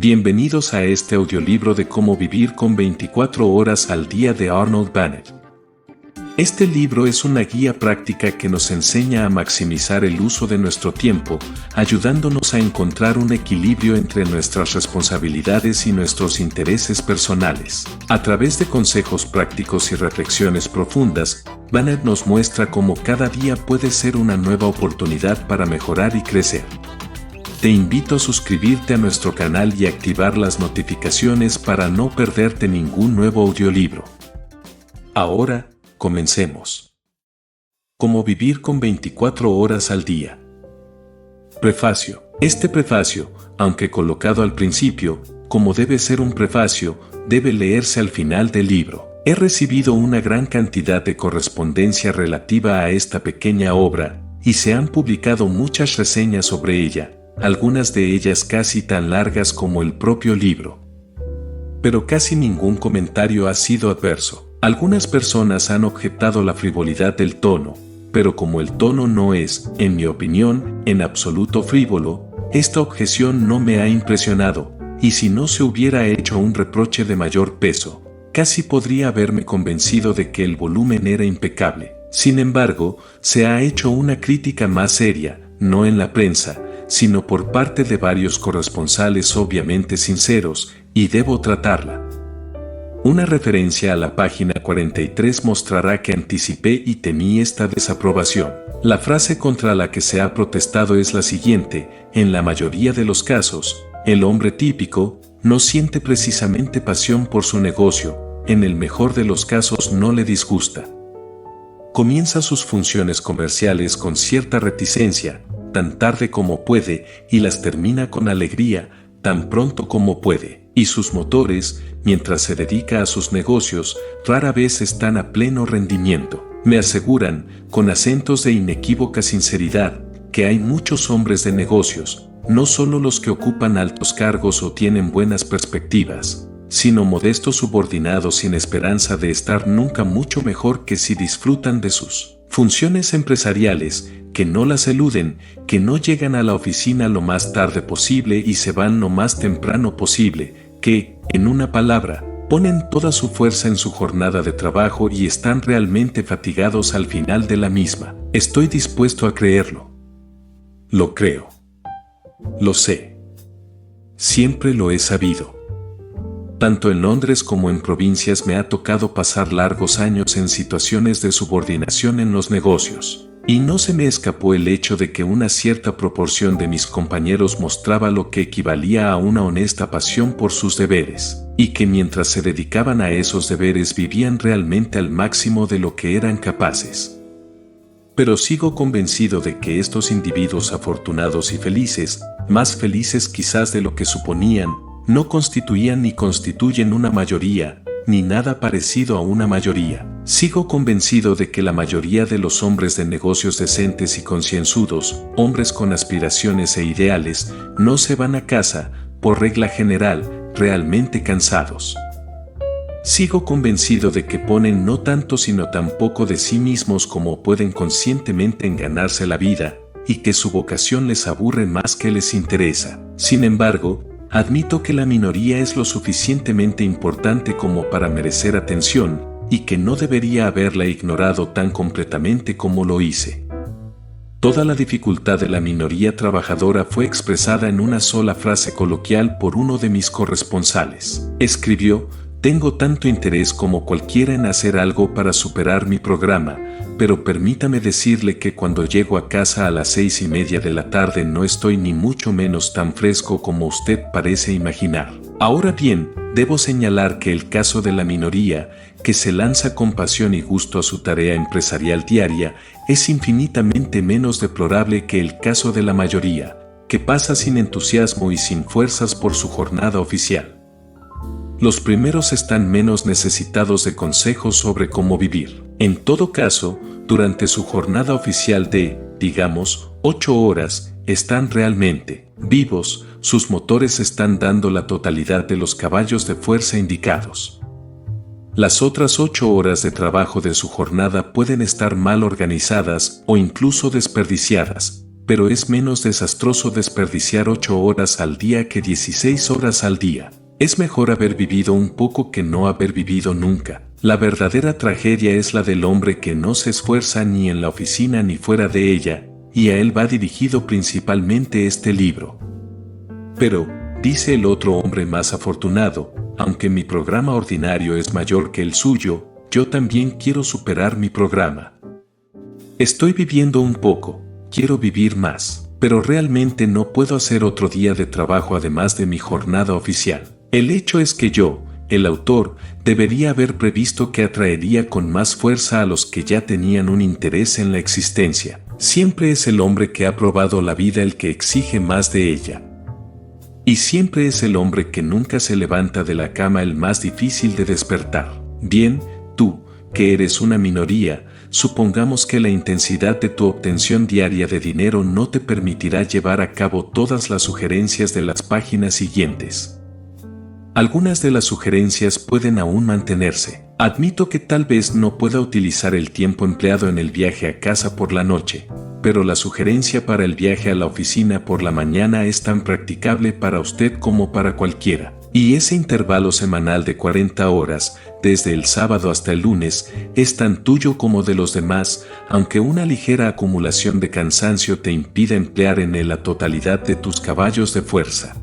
Bienvenidos a este audiolibro de Cómo vivir con 24 horas al día de Arnold Bennett. Este libro es una guía práctica que nos enseña a maximizar el uso de nuestro tiempo, ayudándonos a encontrar un equilibrio entre nuestras responsabilidades y nuestros intereses personales. A través de consejos prácticos y reflexiones profundas, Bennett nos muestra cómo cada día puede ser una nueva oportunidad para mejorar y crecer. Te invito a suscribirte a nuestro canal y activar las notificaciones para no perderte ningún nuevo audiolibro. Ahora, comencemos. Cómo vivir con 24 horas al día. Prefacio. Este prefacio, aunque colocado al principio, como debe ser un prefacio, debe leerse al final del libro. He recibido una gran cantidad de correspondencia relativa a esta pequeña obra, y se han publicado muchas reseñas sobre ella, algunas de ellas casi tan largas como el propio libro. Pero casi ningún comentario ha sido adverso. Algunas personas han objetado la frivolidad del tono, pero como el tono no es, en mi opinión, en absoluto frívolo, esta objeción no me ha impresionado, y si no se hubiera hecho un reproche de mayor peso, casi podría haberme convencido de que el volumen era impecable. Sin embargo, se ha hecho una crítica más seria, no en la prensa, sino por parte de varios corresponsales obviamente sinceros, y debo tratarla. Una referencia a la página 43 mostrará que anticipé y temí esta desaprobación. La frase contra la que se ha protestado es la siguiente: en la mayoría de los casos, el hombre típico no siente precisamente pasión por su negocio, en el mejor de los casos no le disgusta. Comienza sus funciones comerciales con cierta reticencia, tan tarde como puede, y las termina con alegría, tan pronto como puede. Y sus motores, mientras se dedica a sus negocios, rara vez están a pleno rendimiento. Me aseguran, con acentos de inequívoca sinceridad, que hay muchos hombres de negocios, no solo los que ocupan altos cargos o tienen buenas perspectivas, sino modestos subordinados sin esperanza de estar nunca mucho mejor que si disfrutan de sus funciones empresariales, que no las eluden, que no llegan a la oficina lo más tarde posible y se van lo más temprano posible, que, en una palabra, ponen toda su fuerza en su jornada de trabajo y están realmente fatigados al final de la misma. Estoy dispuesto a creerlo. Lo creo. Lo sé. Siempre lo he sabido. Tanto en Londres como en provincias me ha tocado pasar largos años en situaciones de subordinación en los negocios. Y no se me escapó el hecho de que una cierta proporción de mis compañeros mostraba lo que equivalía a una honesta pasión por sus deberes, y que mientras se dedicaban a esos deberes vivían realmente al máximo de lo que eran capaces. Pero sigo convencido de que estos individuos afortunados y felices, más felices quizás de lo que suponían, no constituían ni constituyen una mayoría, ni nada parecido a una mayoría. Sigo convencido de que la mayoría de los hombres de negocios decentes y concienzudos, hombres con aspiraciones e ideales, no se van a casa, por regla general, realmente cansados. Sigo convencido de que ponen no tanto sino tan poco de sí mismos como pueden conscientemente en ganarse la vida, y que su vocación les aburre más que les interesa. Sin embargo, admito que la minoría es lo suficientemente importante como para merecer atención, y que no debería haberla ignorado tan completamente como lo hice. Toda la dificultad de la minoría trabajadora fue expresada en una sola frase coloquial por uno de mis corresponsales. Escribió: tengo tanto interés como cualquiera en hacer algo para superar mi programa, pero permítame decirle que cuando llego a casa a las 6:30 de la tarde no estoy ni mucho menos tan fresco como usted parece imaginar. Ahora bien, debo señalar que el caso de la minoría, que se lanza con pasión y gusto a su tarea empresarial diaria, es infinitamente menos deplorable que el caso de la mayoría, que pasa sin entusiasmo y sin fuerzas por su jornada oficial. Los primeros están menos necesitados de consejos sobre cómo vivir. En todo caso, durante su jornada oficial de, digamos, 8 horas, están realmente vivos, sus motores están dando la totalidad de los caballos de fuerza indicados. Las otras 8 horas de trabajo de su jornada pueden estar mal organizadas o incluso desperdiciadas, pero es menos desastroso desperdiciar 8 horas al día que 16 horas al día. Es mejor haber vivido un poco que no haber vivido nunca. La verdadera tragedia es la del hombre que no se esfuerza ni en la oficina ni fuera de ella, y a él va dirigido principalmente este libro. Pero, dice el otro hombre más afortunado, aunque mi programa ordinario es mayor que el suyo, yo también quiero superar mi programa. Estoy viviendo un poco, quiero vivir más, pero realmente no puedo hacer otro día de trabajo además de mi jornada oficial. El hecho es que yo, el autor, debería haber previsto que atraería con más fuerza a los que ya tenían un interés en la existencia. Siempre es el hombre que ha probado la vida el que exige más de ella. Y siempre es el hombre que nunca se levanta de la cama el más difícil de despertar. Bien, tú, que eres una minoría, supongamos que la intensidad de tu obtención diaria de dinero no te permitirá llevar a cabo todas las sugerencias de las páginas siguientes. Algunas de las sugerencias pueden aún mantenerse. Admito que tal vez no pueda utilizar el tiempo empleado en el viaje a casa por la noche, pero la sugerencia para el viaje a la oficina por la mañana es tan practicable para usted como para cualquiera. Y ese intervalo semanal de 40 horas, desde el sábado hasta el lunes, es tan tuyo como de los demás, aunque una ligera acumulación de cansancio te impida emplear en él la totalidad de tus caballos de fuerza.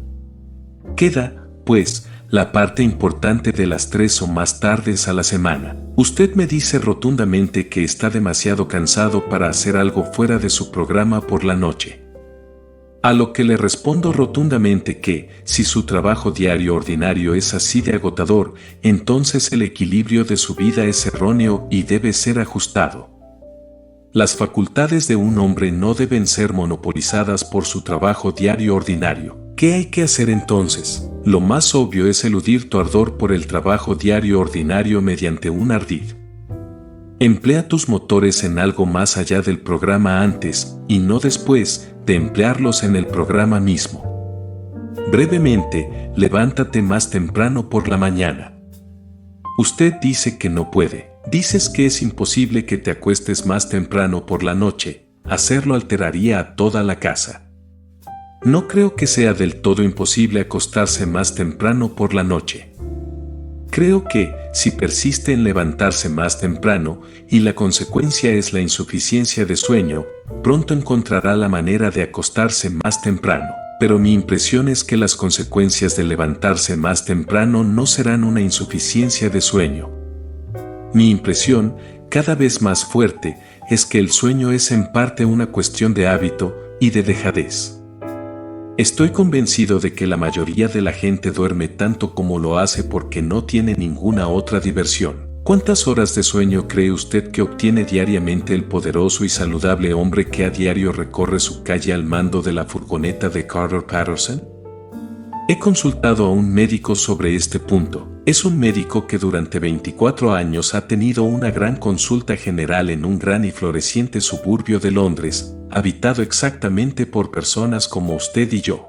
Queda, pues, la parte importante de las 3 o más tardes a la semana. Usted me dice rotundamente que está demasiado cansado para hacer algo fuera de su programa por la noche. A lo que le respondo rotundamente que, si su trabajo diario ordinario es así de agotador, entonces el equilibrio de su vida es erróneo y debe ser ajustado. Las facultades de un hombre no deben ser monopolizadas por su trabajo diario ordinario. ¿Qué hay que hacer entonces? Lo más obvio es eludir tu ardor por el trabajo diario ordinario mediante un ardid. Emplea tus motores en algo más allá del programa antes, y no después, de emplearlos en el programa mismo. Brevemente, levántate más temprano por la mañana. Usted dice que no puede. Dices que es imposible que te acuestes más temprano por la noche. Hacerlo alteraría a toda la casa. No creo que sea del todo imposible acostarse más temprano por la noche. Creo que, si persiste en levantarse más temprano, y la consecuencia es la insuficiencia de sueño, pronto encontrará la manera de acostarse más temprano. Pero mi impresión es que las consecuencias de levantarse más temprano no serán una insuficiencia de sueño. Mi impresión, cada vez más fuerte, es que el sueño es en parte una cuestión de hábito y de dejadez. Estoy convencido de que la mayoría de la gente duerme tanto como lo hace porque no tiene ninguna otra diversión. ¿Cuántas horas de sueño cree usted que obtiene diariamente el poderoso y saludable hombre que a diario recorre su calle al mando de la furgoneta de Carter Patterson? He consultado a un médico sobre este punto. Es un médico que durante 24 años ha tenido una gran consulta general en un gran y floreciente suburbio de Londres, habitado exactamente por personas como usted y yo.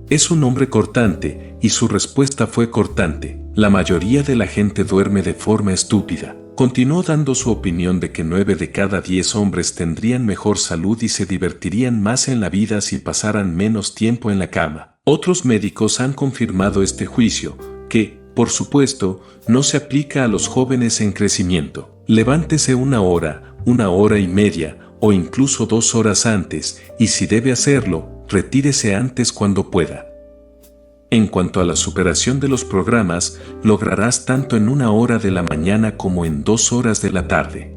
Es un hombre cortante, y su respuesta fue cortante. La mayoría de la gente duerme de forma estúpida. Continuó dando su opinión de que 9 de cada 10 hombres tendrían mejor salud y se divertirían más en la vida si pasaran menos tiempo en la cama. Otros médicos han confirmado este juicio, que, por supuesto, no se aplica a los jóvenes en crecimiento. Levántese 1 hora, 1 hora y media, o incluso 2 horas antes, y si debe hacerlo, retírese antes cuando pueda. En cuanto a la superación de los programas, lograrás tanto en 1 hora de la mañana como en 2 horas de la tarde.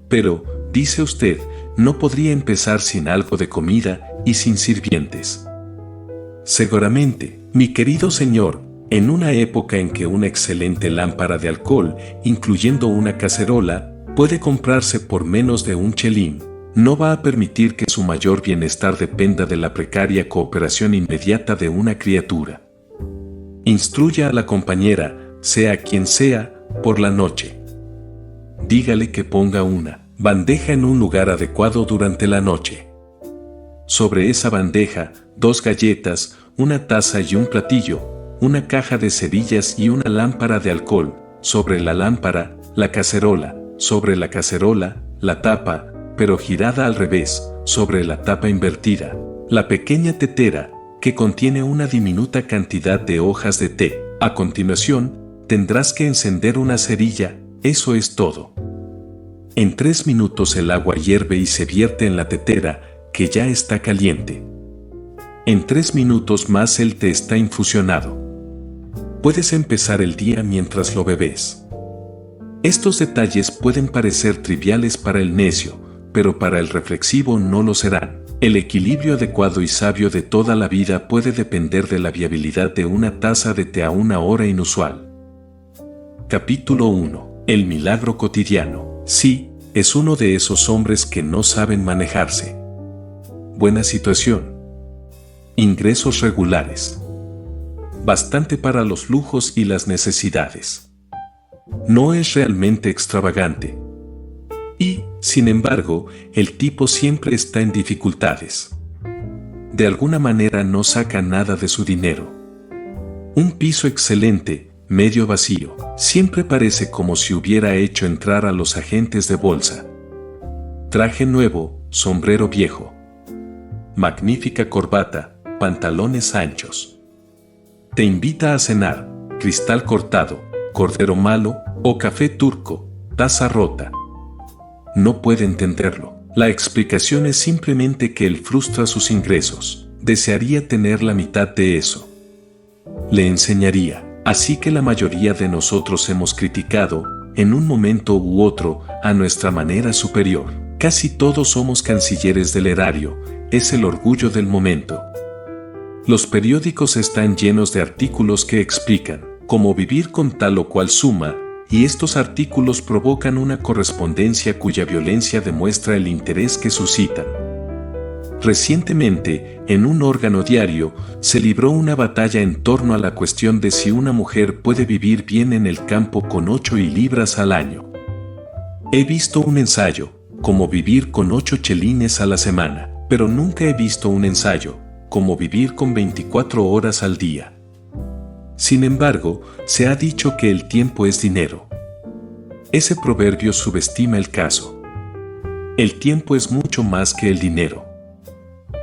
Pero, dice usted, no podría empezar sin algo de comida y sin sirvientes. Seguramente, mi querido señor, en una época en que una excelente lámpara de alcohol, incluyendo una cacerola, puede comprarse por menos de un chelín, no va a permitir que su mayor bienestar dependa de la precaria cooperación inmediata de una criatura. Instruya a la compañera, sea quien sea, por la noche. Dígale que ponga una bandeja en un lugar adecuado durante la noche. Sobre esa bandeja, 2 galletas, una taza y un platillo, una caja de cerillas y una lámpara de alcohol. Sobre la lámpara, la cacerola. Sobre la cacerola, la tapa, pero girada al revés. sobre la tapa invertida, la pequeña tetera, que contiene una diminuta cantidad de hojas de té. A continuación, tendrás que encender una cerilla, eso es todo. En 3 minutos el agua hierve y se vierte en la tetera, que ya está caliente. En 3 minutos más el té está infusionado. Puedes empezar el día mientras lo bebes. Estos detalles pueden parecer triviales para el necio, pero para el reflexivo no lo serán. El equilibrio adecuado y sabio de toda la vida puede depender de la viabilidad de una taza de té a una hora inusual. Capítulo 1. El milagro cotidiano. Sí, es uno de esos hombres que no saben manejarse. Buena situación. Ingresos regulares. Bastante para los lujos y las necesidades. No es realmente extravagante. Y, sin embargo, el tipo siempre está en dificultades. De alguna manera no saca nada de su dinero. Un piso excelente, medio vacío, siempre parece como si hubiera hecho entrar a los agentes de bolsa. Traje nuevo, sombrero viejo. Magnífica corbata, pantalones anchos. Te invita a cenar, cristal cortado, cordero malo o café turco, taza rota. No puede entenderlo. La explicación es simplemente que él frustra sus ingresos. Desearía tener la mitad de eso. Le enseñaría. Así que la mayoría de nosotros hemos criticado, en un momento u otro, a nuestra manera superior. Casi todos somos cancilleres del erario, es el orgullo del momento. Los periódicos están llenos de artículos que explican cómo vivir con tal o cual suma, y estos artículos provocan una correspondencia cuya violencia demuestra el interés que suscitan. Recientemente, en un órgano diario, se libró una batalla en torno a la cuestión de si una mujer puede vivir bien en el campo con 8 libras al año. He visto un ensayo, como vivir con 8 chelines a la semana, pero nunca he visto un ensayo, como vivir con 24 horas al día. Sin embargo, se ha dicho que el tiempo es dinero. Ese proverbio subestima el caso. El tiempo es mucho más que el dinero.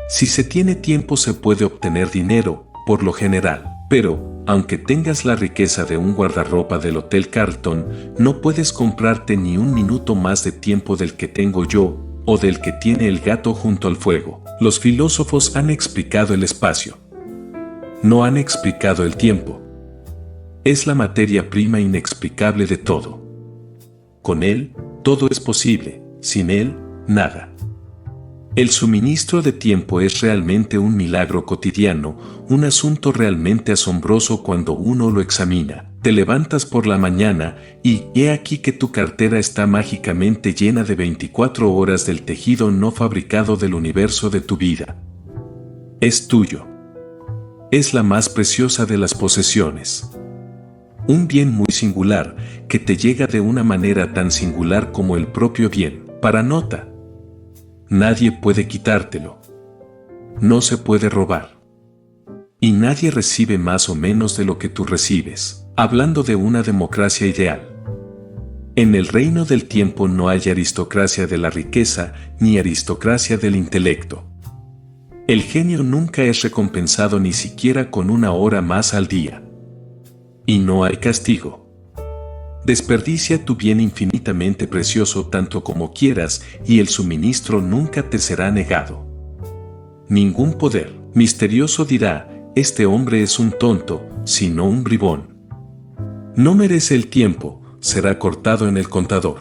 Si se tiene tiempo se puede obtener dinero, por lo general, pero, aunque tengas la riqueza de un guardarropa del Hotel Carlton, no puedes comprarte ni un minuto más de tiempo del que tengo yo, o del que tiene el gato junto al fuego. Los filósofos han explicado el espacio. No han explicado el tiempo. Es la materia prima inexplicable de todo. Con él, todo es posible, sin él, nada. El suministro de tiempo es realmente un milagro cotidiano, un asunto realmente asombroso cuando uno lo examina. Te levantas por la mañana y he aquí que tu cartera está mágicamente llena de 24 horas del tejido no fabricado del universo de tu vida. Es tuyo. Es la más preciosa de las posesiones. Un bien muy singular, que te llega de una manera tan singular como el propio bien. Para nota. Nadie puede quitártelo. No se puede robar. Y nadie recibe más o menos de lo que tú recibes. Hablando de una democracia ideal. En el reino del tiempo no hay aristocracia de la riqueza ni aristocracia del intelecto. El genio nunca es recompensado ni siquiera con 1 hora más al día. Y no hay castigo. Desperdicia tu bien infinitamente precioso tanto como quieras y el suministro nunca te será negado. Ningún poder misterioso dirá, este hombre es un tonto, sino un bribón. No merece el tiempo, será cortado en el contador.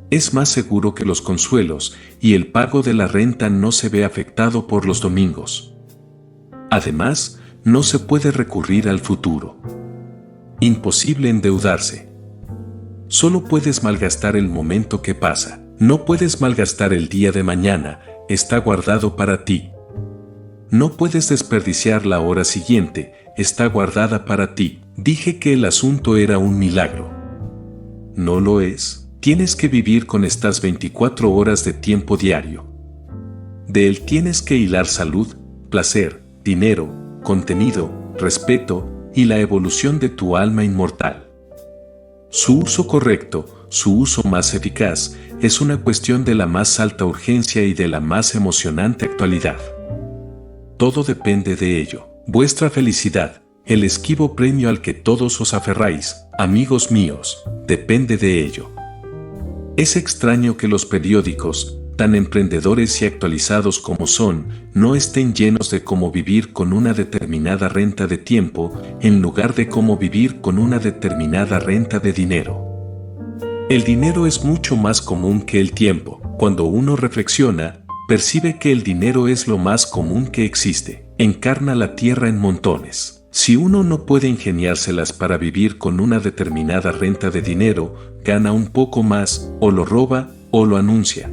Es más seguro que los consuelos y el pago de la renta no se ve afectado por los domingos. Además, no se puede recurrir al futuro. Imposible endeudarse. Solo puedes malgastar el momento que pasa. No puedes malgastar el día de mañana, está guardado para ti. No puedes desperdiciar la hora siguiente, está guardada para ti. Dije que el asunto era un milagro. No lo es. Tienes que vivir con estas 24 horas de tiempo diario. De él tienes que hilar salud, placer, dinero, contenido, respeto y la evolución de tu alma inmortal. Su uso correcto, su uso más eficaz, es una cuestión de la más alta urgencia y de la más emocionante actualidad. Todo depende de ello. Vuestra felicidad, el esquivo premio al que todos os aferráis, amigos míos, depende de ello. Es extraño que los periódicos, tan emprendedores y actualizados como son, no estén llenos de cómo vivir con una determinada renta de tiempo, en lugar de cómo vivir con una determinada renta de dinero. El dinero es mucho más común que el tiempo. Cuando uno reflexiona, percibe que el dinero es lo más común que existe. Encarna la tierra en montones. Si uno no puede ingeniárselas para vivir con una determinada renta de dinero, gana un poco más, o lo roba, o lo anuncia.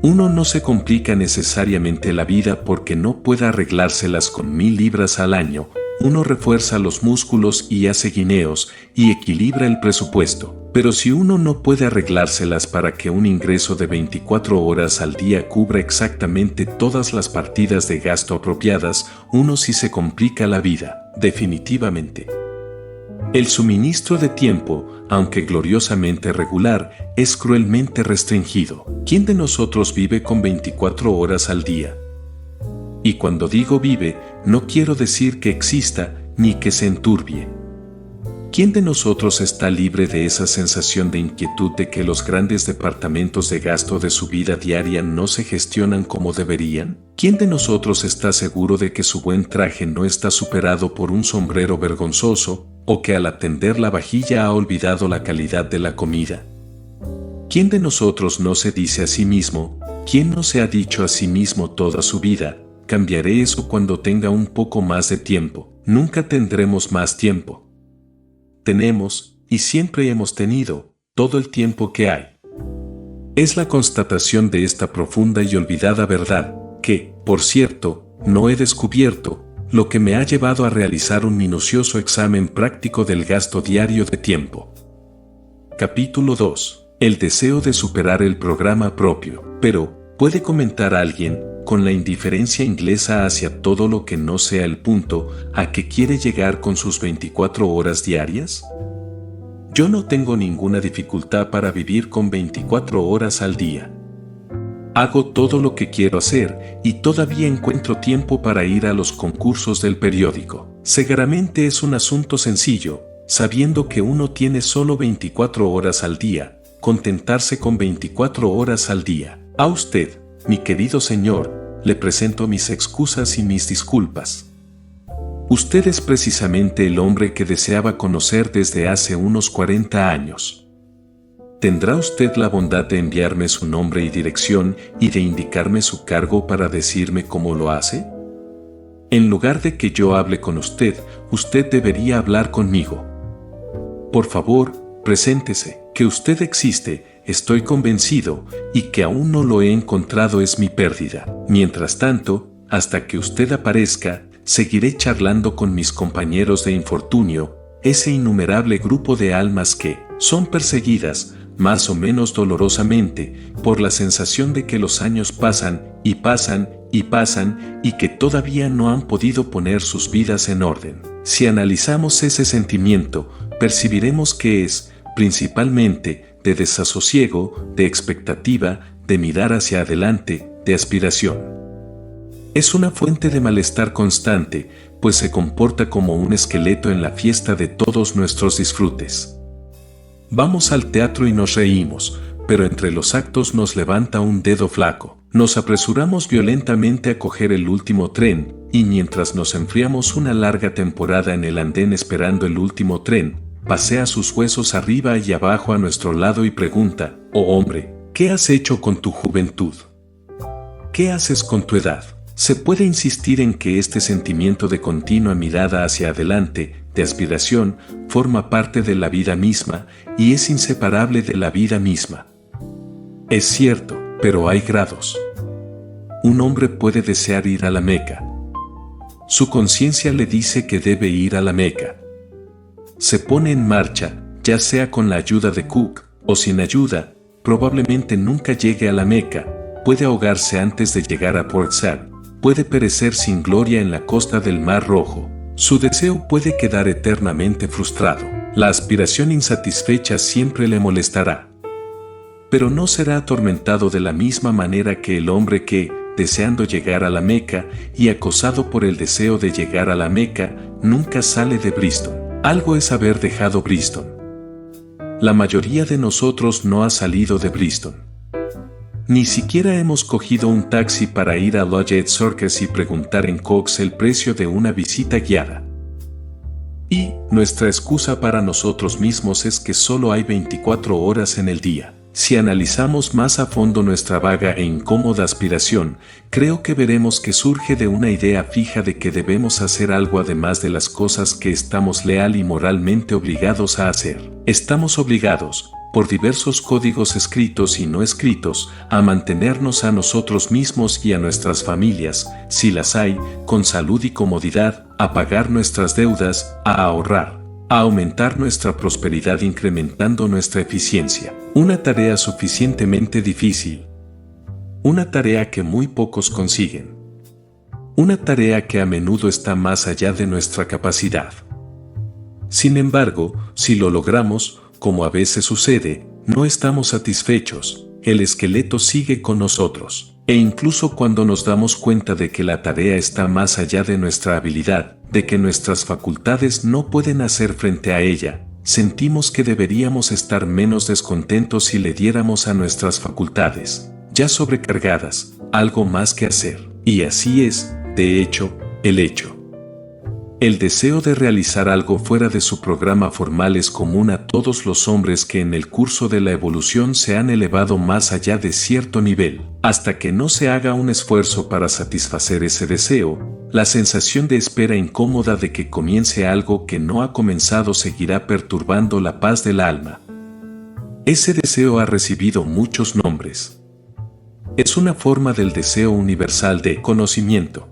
Uno no se complica necesariamente la vida porque no pueda arreglárselas con 1000 libras al año. Uno refuerza los músculos y hace guineos y equilibra el presupuesto. Pero si uno no puede arreglárselas para que un ingreso de 24 horas al día cubra exactamente todas las partidas de gasto apropiadas, uno sí se complica la vida, definitivamente. El suministro de tiempo, aunque gloriosamente regular, es cruelmente restringido. ¿Quién de nosotros vive con 24 horas al día? Y cuando digo vive, no quiero decir que exista, ni que se enturbie. ¿Quién de nosotros está libre de esa sensación de inquietud de que los grandes departamentos de gasto de su vida diaria no se gestionan como deberían? ¿Quién de nosotros está seguro de que su buen traje no está superado por un sombrero vergonzoso, o que al atender la vajilla ha olvidado la calidad de la comida? ¿Quién de nosotros no se dice a sí mismo, quién no se ha dicho a sí mismo toda su vida, cambiaré eso cuando tenga un poco más de tiempo? Nunca tendremos más tiempo. Tenemos, y siempre hemos tenido, todo el tiempo que hay. Es la constatación de esta profunda y olvidada verdad, que, por cierto, no he descubierto, lo que me ha llevado a realizar un minucioso examen práctico del gasto diario de tiempo. Capítulo 2. El deseo de superar el programa propio. Pero, ¿puede comentar alguien, con la indiferencia inglesa hacia todo lo que no sea el punto a que quiere llegar con sus 24 horas diarias? Yo no tengo ninguna dificultad para vivir con 24 horas al día. Hago todo lo que quiero hacer y todavía encuentro tiempo para ir a los concursos del periódico. Seguramente es un asunto sencillo, sabiendo que uno tiene solo 24 horas al día, contentarse con 24 horas al día. A usted, mi querido señor, le presento mis excusas y mis disculpas. Usted es precisamente el hombre que deseaba conocer desde hace unos 40 años. ¿Tendrá usted la bondad de enviarme su nombre y dirección y de indicarme su cargo para decirme cómo lo hace? En lugar de que yo hable con usted, usted debería hablar conmigo. Por favor, preséntese. Que usted existe, estoy convencido, y que aún no lo he encontrado es mi pérdida. Mientras tanto, hasta que usted aparezca, seguiré charlando con mis compañeros de infortunio, ese innumerable grupo de almas que son perseguidas, más o menos dolorosamente, por la sensación de que los años pasan, y pasan, y pasan, y que todavía no han podido poner sus vidas en orden. Si analizamos ese sentimiento, percibiremos que es, principalmente, de desasosiego, de expectativa, de mirar hacia adelante, de aspiración. Es una fuente de malestar constante, pues se comporta como un esqueleto en la fiesta de todos nuestros disfrutes. Vamos al teatro y nos reímos, pero entre los actos nos levanta un dedo flaco. Nos apresuramos violentamente a coger el último tren, y mientras nos enfriamos una larga temporada en el andén esperando el último tren, pasea sus huesos arriba y abajo a nuestro lado y pregunta, oh hombre, ¿qué has hecho con tu juventud? ¿Qué haces con tu edad? Se puede insistir en que este sentimiento de continua mirada hacia adelante, de aspiración, forma parte de la vida misma y es inseparable de la vida misma. Es cierto, pero hay grados. Un hombre puede desear ir a la Meca. Su conciencia le dice que debe ir a la Meca. Se pone en marcha, ya sea con la ayuda de Cook o sin ayuda, probablemente nunca llegue a la Meca, puede ahogarse antes de llegar a Port Said, puede perecer sin gloria en la costa del Mar Rojo. Su deseo puede quedar eternamente frustrado. La aspiración insatisfecha siempre le molestará. pero no será atormentado de la misma manera que el hombre que, deseando llegar a la Meca y acosado por el deseo de llegar a la Meca, nunca sale de Bristol. Algo es haber dejado Bristol. La mayoría de nosotros no ha salido de Bristol. Ni siquiera hemos cogido un taxi para ir a Lodgate Circus y preguntar en Cox el precio de una visita guiada. Y nuestra excusa para nosotros mismos es que solo hay 24 horas en el día. Si analizamos más a fondo nuestra vaga e incómoda aspiración, creo que veremos que surge de una idea fija de que debemos hacer algo además de las cosas que estamos leal y moralmente obligados a hacer. Estamos obligados, por diversos códigos escritos y no escritos, a mantenernos a nosotros mismos y a nuestras familias, si las hay, con salud y comodidad, a pagar nuestras deudas, a ahorrar, a aumentar nuestra prosperidad incrementando nuestra eficiencia. Una tarea suficientemente difícil. Una tarea que muy pocos consiguen. Una tarea que a menudo está más allá de nuestra capacidad. Sin embargo, si lo logramos, como a veces sucede, no estamos satisfechos, el esqueleto sigue con nosotros. E incluso cuando nos damos cuenta de que la tarea está más allá de nuestra habilidad, de que nuestras facultades no pueden hacer frente a ella, sentimos que deberíamos estar menos descontentos si le diéramos a nuestras facultades, ya sobrecargadas, algo más que hacer. Y así es, de hecho, el hecho. El deseo de realizar algo fuera de su programa formal es común a todos los hombres que en el curso de la evolución se han elevado más allá de cierto nivel. Hasta que no se haga un esfuerzo para satisfacer ese deseo, la sensación de espera incómoda de que comience algo que no ha comenzado seguirá perturbando la paz del alma. Ese deseo ha recibido muchos nombres. Es una forma del deseo universal de conocimiento.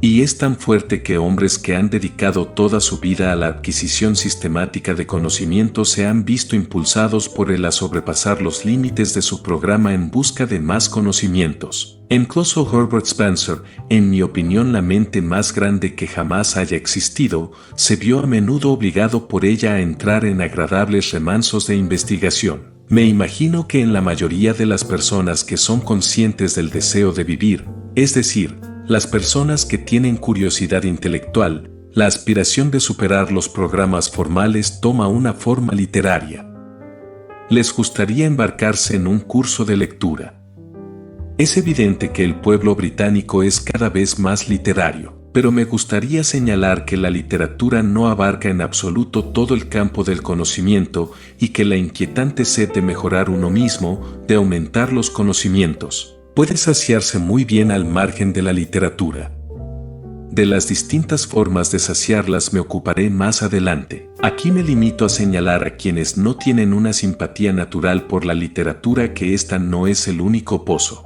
Y es tan fuerte que hombres que han dedicado toda su vida a la adquisición sistemática de conocimiento se han visto impulsados por él a sobrepasar los límites de su programa en busca de más conocimientos. Incluso Herbert Spencer, en mi opinión la mente más grande que jamás haya existido, se vio a menudo obligado por ella a entrar en agradables remansos de investigación. Me imagino que en la mayoría de las personas que son conscientes del deseo de vivir, es decir, las personas que tienen curiosidad intelectual, la aspiración de superar los programas formales toma una forma literaria. Les gustaría embarcarse en un curso de lectura. Es evidente que el pueblo británico es cada vez más literario, pero me gustaría señalar que la literatura no abarca en absoluto todo el campo del conocimiento y que la inquietante sed de mejorar uno mismo, de aumentar los conocimientos, puede saciarse muy bien al margen de la literatura. De las distintas formas de saciarlas me ocuparé más adelante. Aquí me limito a señalar a quienes no tienen una simpatía natural por la literatura que esta no es el único pozo.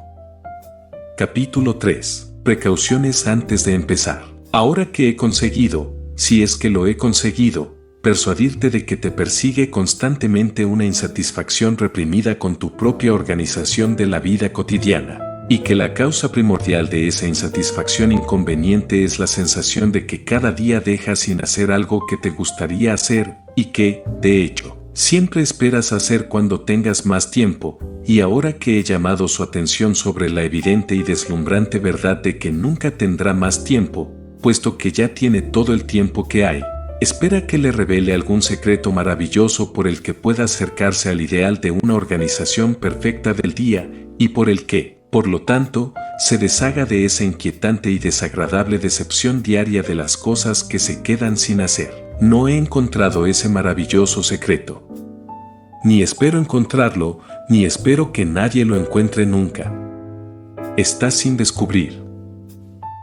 Capítulo 3. Precauciones antes de empezar. Ahora que he conseguido, si es que lo he conseguido, persuadirte de que te persigue constantemente una insatisfacción reprimida con tu propia organización de la vida cotidiana, y que la causa primordial de esa insatisfacción inconveniente es la sensación de que cada día dejas sin hacer algo que te gustaría hacer, y que, de hecho, siempre esperas hacer cuando tengas más tiempo, y ahora que he llamado su atención sobre la evidente y deslumbrante verdad de que nunca tendrá más tiempo, puesto que ya tiene todo el tiempo que hay, espera que le revele algún secreto maravilloso por el que pueda acercarse al ideal de una organización perfecta del día y por el que, por lo tanto, se deshaga de esa inquietante y desagradable decepción diaria de las cosas que se quedan sin hacer. No he encontrado ese maravilloso secreto. Ni espero encontrarlo, ni espero que nadie lo encuentre nunca. Está sin descubrir.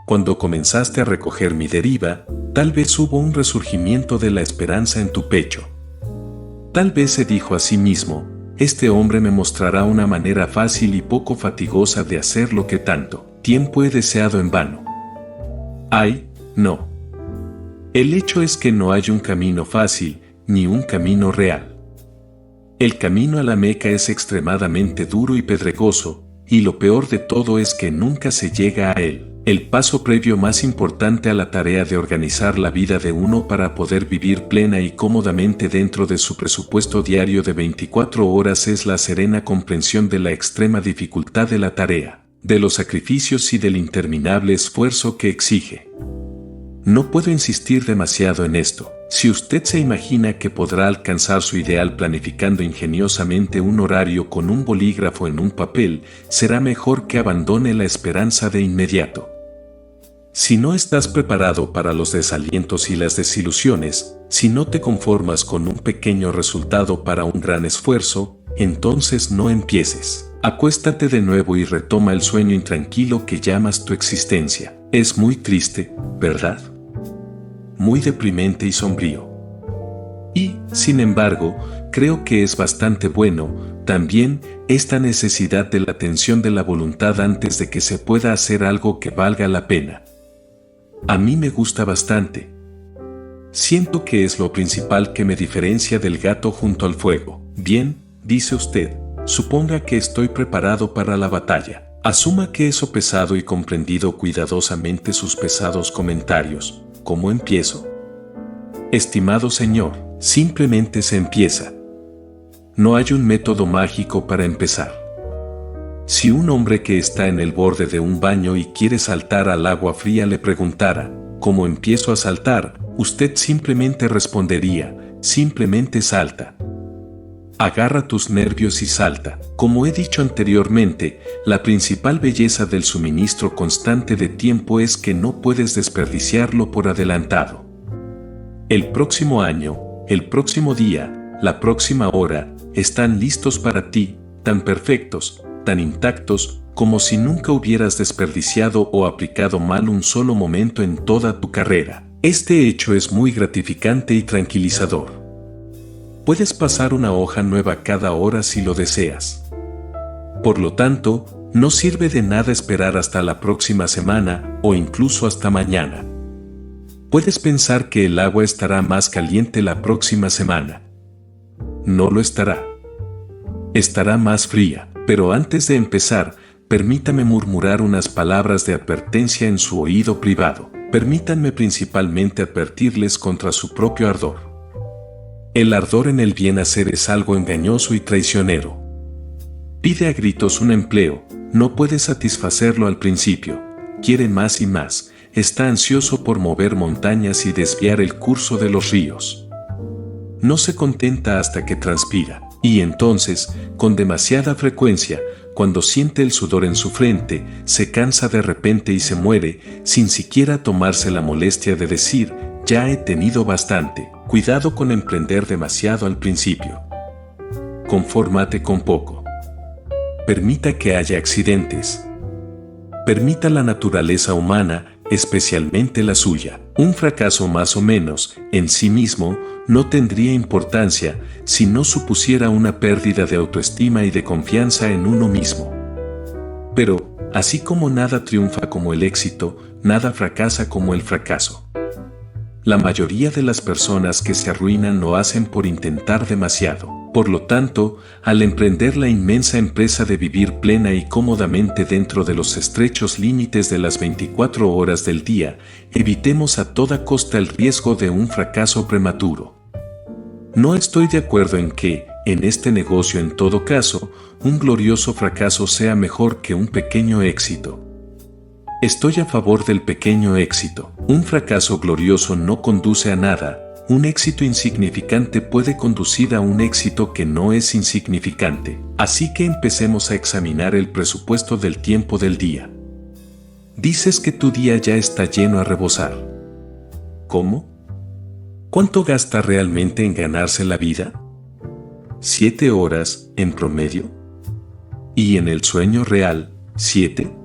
Cuando comenzaste a recoger mi deriva, tal vez hubo un resurgimiento de la esperanza en tu pecho. Tal vez se dijo a sí mismo, este hombre me mostrará una manera fácil y poco fatigosa de hacer lo que tanto tiempo he deseado en vano. Ay, no. El hecho es que no hay un camino fácil, ni un camino real. El camino a la Meca es extremadamente duro y pedregoso, y lo peor de todo es que nunca se llega a él. El paso previo más importante a la tarea de organizar la vida de uno para poder vivir plena y cómodamente dentro de su presupuesto diario de 24 horas es la serena comprensión de la extrema dificultad de la tarea, de los sacrificios y del interminable esfuerzo que exige. No puedo insistir demasiado en esto. Si usted se imagina que podrá alcanzar su ideal planificando ingeniosamente un horario con un bolígrafo en un papel, será mejor que abandone la esperanza de inmediato. Si no estás preparado para los desalientos y las desilusiones, si no te conformas con un pequeño resultado para un gran esfuerzo, entonces no empieces. Acuéstate de nuevo y retoma el sueño intranquilo que llamas tu existencia. Es muy triste, ¿verdad? Muy deprimente y sombrío. Y, sin embargo, creo que es bastante bueno, también, esta necesidad de la tensión de la voluntad antes de que se pueda hacer algo que valga la pena. A mí me gusta bastante. Siento que es lo principal que me diferencia del gato junto al fuego. Bien, dice usted, suponga que estoy preparado para la batalla. Asuma que he sopesado y comprendido cuidadosamente sus pesados comentarios. ¿Cómo empiezo? Estimado señor, simplemente se empieza. No hay un método mágico para empezar. Si un hombre que está en el borde de un baño y quiere saltar al agua fría le preguntara, ¿cómo empiezo a saltar?, usted simplemente respondería, simplemente salta. Agarra tus nervios y salta. Como he dicho anteriormente, la principal belleza del suministro constante de tiempo es que no puedes desperdiciarlo por adelantado. El próximo año, el próximo día, la próxima hora, están listos para ti, tan perfectos, tan intactos, como si nunca hubieras desperdiciado o aplicado mal un solo momento en toda tu carrera. Este hecho es muy gratificante y tranquilizador. Puedes pasar una hoja nueva cada hora si lo deseas. Por lo tanto, no sirve de nada esperar hasta la próxima semana o incluso hasta mañana. Puedes pensar que el agua estará más caliente la próxima semana. No lo estará. Estará más fría, pero antes de empezar, permítame murmurar unas palabras de advertencia en su oído privado. Permítanme principalmente advertirles contra su propio ardor. El ardor en el bien hacer es algo engañoso y traicionero. Pide a gritos un empleo, no puede satisfacerlo al principio, quiere más y más, está ansioso por mover montañas y desviar el curso de los ríos. No se contenta hasta que transpira, y entonces, con demasiada frecuencia, cuando siente el sudor en su frente, se cansa de repente y se muere, sin siquiera tomarse la molestia de decir, ya he tenido bastante. Cuidado con emprender demasiado al principio. Confórmate con poco. Permita que haya accidentes. Permita la naturaleza humana, especialmente la suya. Un fracaso más o menos, en sí mismo, no tendría importancia si no supusiera una pérdida de autoestima y de confianza en uno mismo. Pero, así como nada triunfa como el éxito, nada fracasa como el fracaso. La mayoría de las personas que se arruinan lo hacen por intentar demasiado. Por lo tanto, al emprender la inmensa empresa de vivir plena y cómodamente dentro de los estrechos límites de las 24 horas del día, evitemos a toda costa el riesgo de un fracaso prematuro. No estoy de acuerdo en que, en este negocio en todo caso, un glorioso fracaso sea mejor que un pequeño éxito. Estoy a favor del pequeño éxito. Un fracaso glorioso no conduce a nada. Un éxito insignificante puede conducir a un éxito que no es insignificante. Así que empecemos a examinar el presupuesto del tiempo del día. Dices que tu día ya está lleno a rebosar. ¿Cómo? ¿Cuánto gasta realmente en ganarse la vida? 7 horas, en promedio. ¿Y en el sueño real, 7?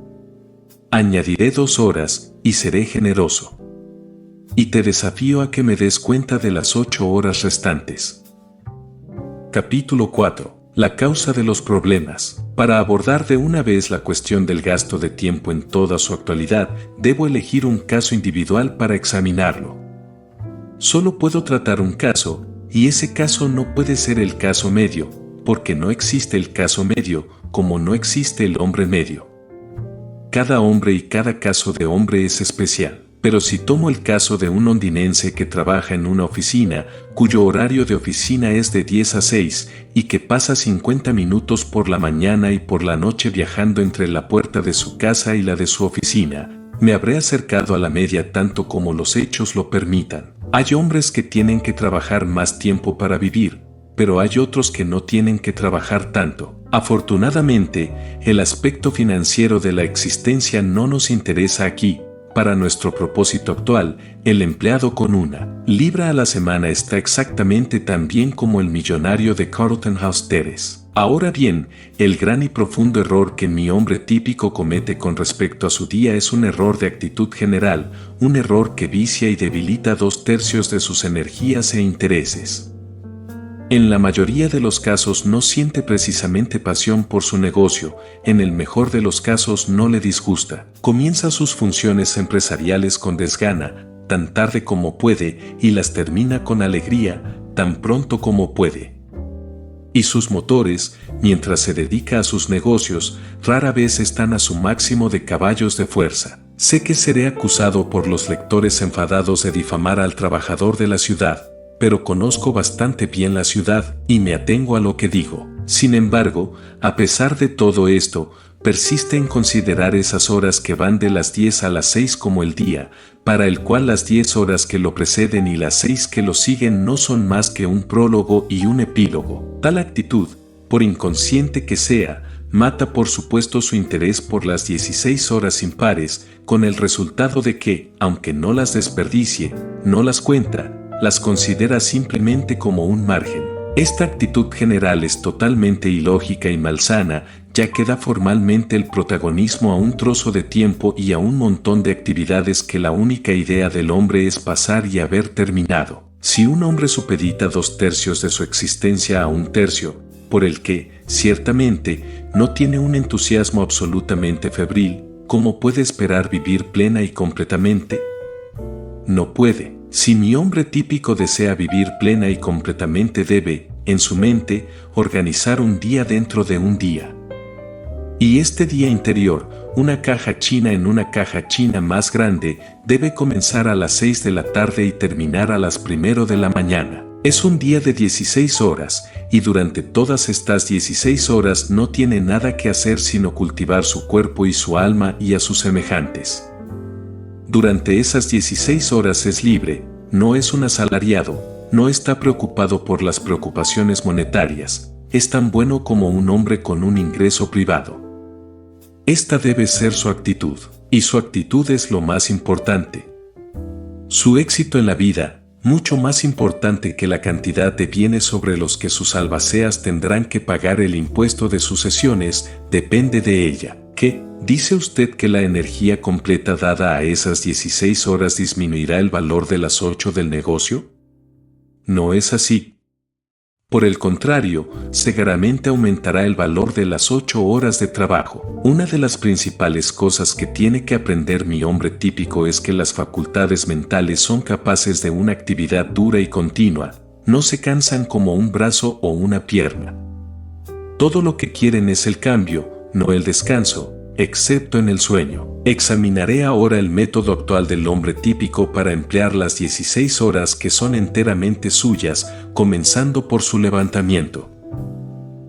Añadiré 2 horas, y seré generoso. Y te desafío a que me des cuenta de las 8 horas restantes. Capítulo 4. La causa de los problemas. Para abordar de una vez la cuestión del gasto de tiempo en toda su actualidad, debo elegir un caso individual para examinarlo. Solo puedo tratar un caso, y ese caso no puede ser el caso medio, porque no existe el caso medio, como no existe el hombre medio. cada hombre y cada caso de hombre es especial. Pero si tomo el caso de un londinense que trabaja en una oficina, cuyo horario de oficina es de 10 a 6, y que pasa 50 minutos por la mañana y por la noche viajando entre la puerta de su casa y la de su oficina, me habré acercado a la media tanto como los hechos lo permitan. Hay hombres que tienen que trabajar más tiempo para vivir, pero hay otros que no tienen que trabajar tanto. Afortunadamente, el aspecto financiero de la existencia no nos interesa aquí. Para nuestro propósito actual, el empleado con una libra a la semana está exactamente tan bien como el millonario de Carlton House Terrace. Ahora bien, el gran y profundo error que mi hombre típico comete con respecto a su día es un error de actitud general, un error que vicia y debilita 2/3 de sus energías e intereses. En la mayoría de los casos no siente precisamente pasión por su negocio, en el mejor de los casos no le disgusta. Comienza sus funciones empresariales con desgana, tan tarde como puede, y las termina con alegría, tan pronto como puede. Y sus motores, mientras se dedica a sus negocios, rara vez están a su máximo de caballos de fuerza. Sé que seré acusado por los lectores enfadados de difamar al trabajador de la ciudad, pero conozco bastante bien la ciudad y me atengo a lo que digo. Sin embargo, a pesar de todo esto, persiste en considerar esas horas que van de las 10 a las 6 como el día, para el cual las 10 horas que lo preceden y las 6 que lo siguen no son más que un prólogo y un epílogo. Tal actitud, por inconsciente que sea, mata por supuesto su interés por las 16 horas impares, con el resultado de que, aunque no las desperdicie, no las cuenta, las considera simplemente como un margen. Esta actitud general es totalmente ilógica y malsana, ya que da formalmente el protagonismo a un trozo de tiempo y a un montón de actividades que la única idea del hombre es pasar y haber terminado. Si un hombre supedita 2/3 de su existencia a 1/3, por el que, ciertamente, no tiene un entusiasmo absolutamente febril, ¿cómo puede esperar vivir plena y completamente? No puede. Si mi hombre típico desea vivir plena y completamente debe, en su mente, organizar un día dentro de un día. Y este día interior, una caja china en una caja china más grande, debe comenzar a las 6 de la tarde y terminar a las 1 de la mañana. Es un día de 16 horas, y durante todas estas 16 horas no tiene nada que hacer sino cultivar su cuerpo y su alma y a sus semejantes. Durante esas 16 horas es libre, no es un asalariado, no está preocupado por las preocupaciones monetarias, es tan bueno como un hombre con un ingreso privado. Esta debe ser su actitud, y su actitud es lo más importante. Su éxito en la vida, mucho más importante que la cantidad de bienes sobre los que sus albaceas tendrán que pagar el impuesto de sucesiones, depende de ella. ¿Qué? ¿Dice usted que la energía completa dada a esas 16 horas disminuirá el valor de las 8 del negocio? No es así. Por el contrario, seguramente aumentará el valor de las 8 horas de trabajo. Una de las principales cosas que tiene que aprender mi hombre típico es que las facultades mentales son capaces de una actividad dura y continua, no se cansan como un brazo o una pierna. Todo lo que quieren es el cambio, no el descanso, excepto en el sueño. Examinaré ahora el método actual del hombre típico para emplear las 16 horas que son enteramente suyas, comenzando por su levantamiento.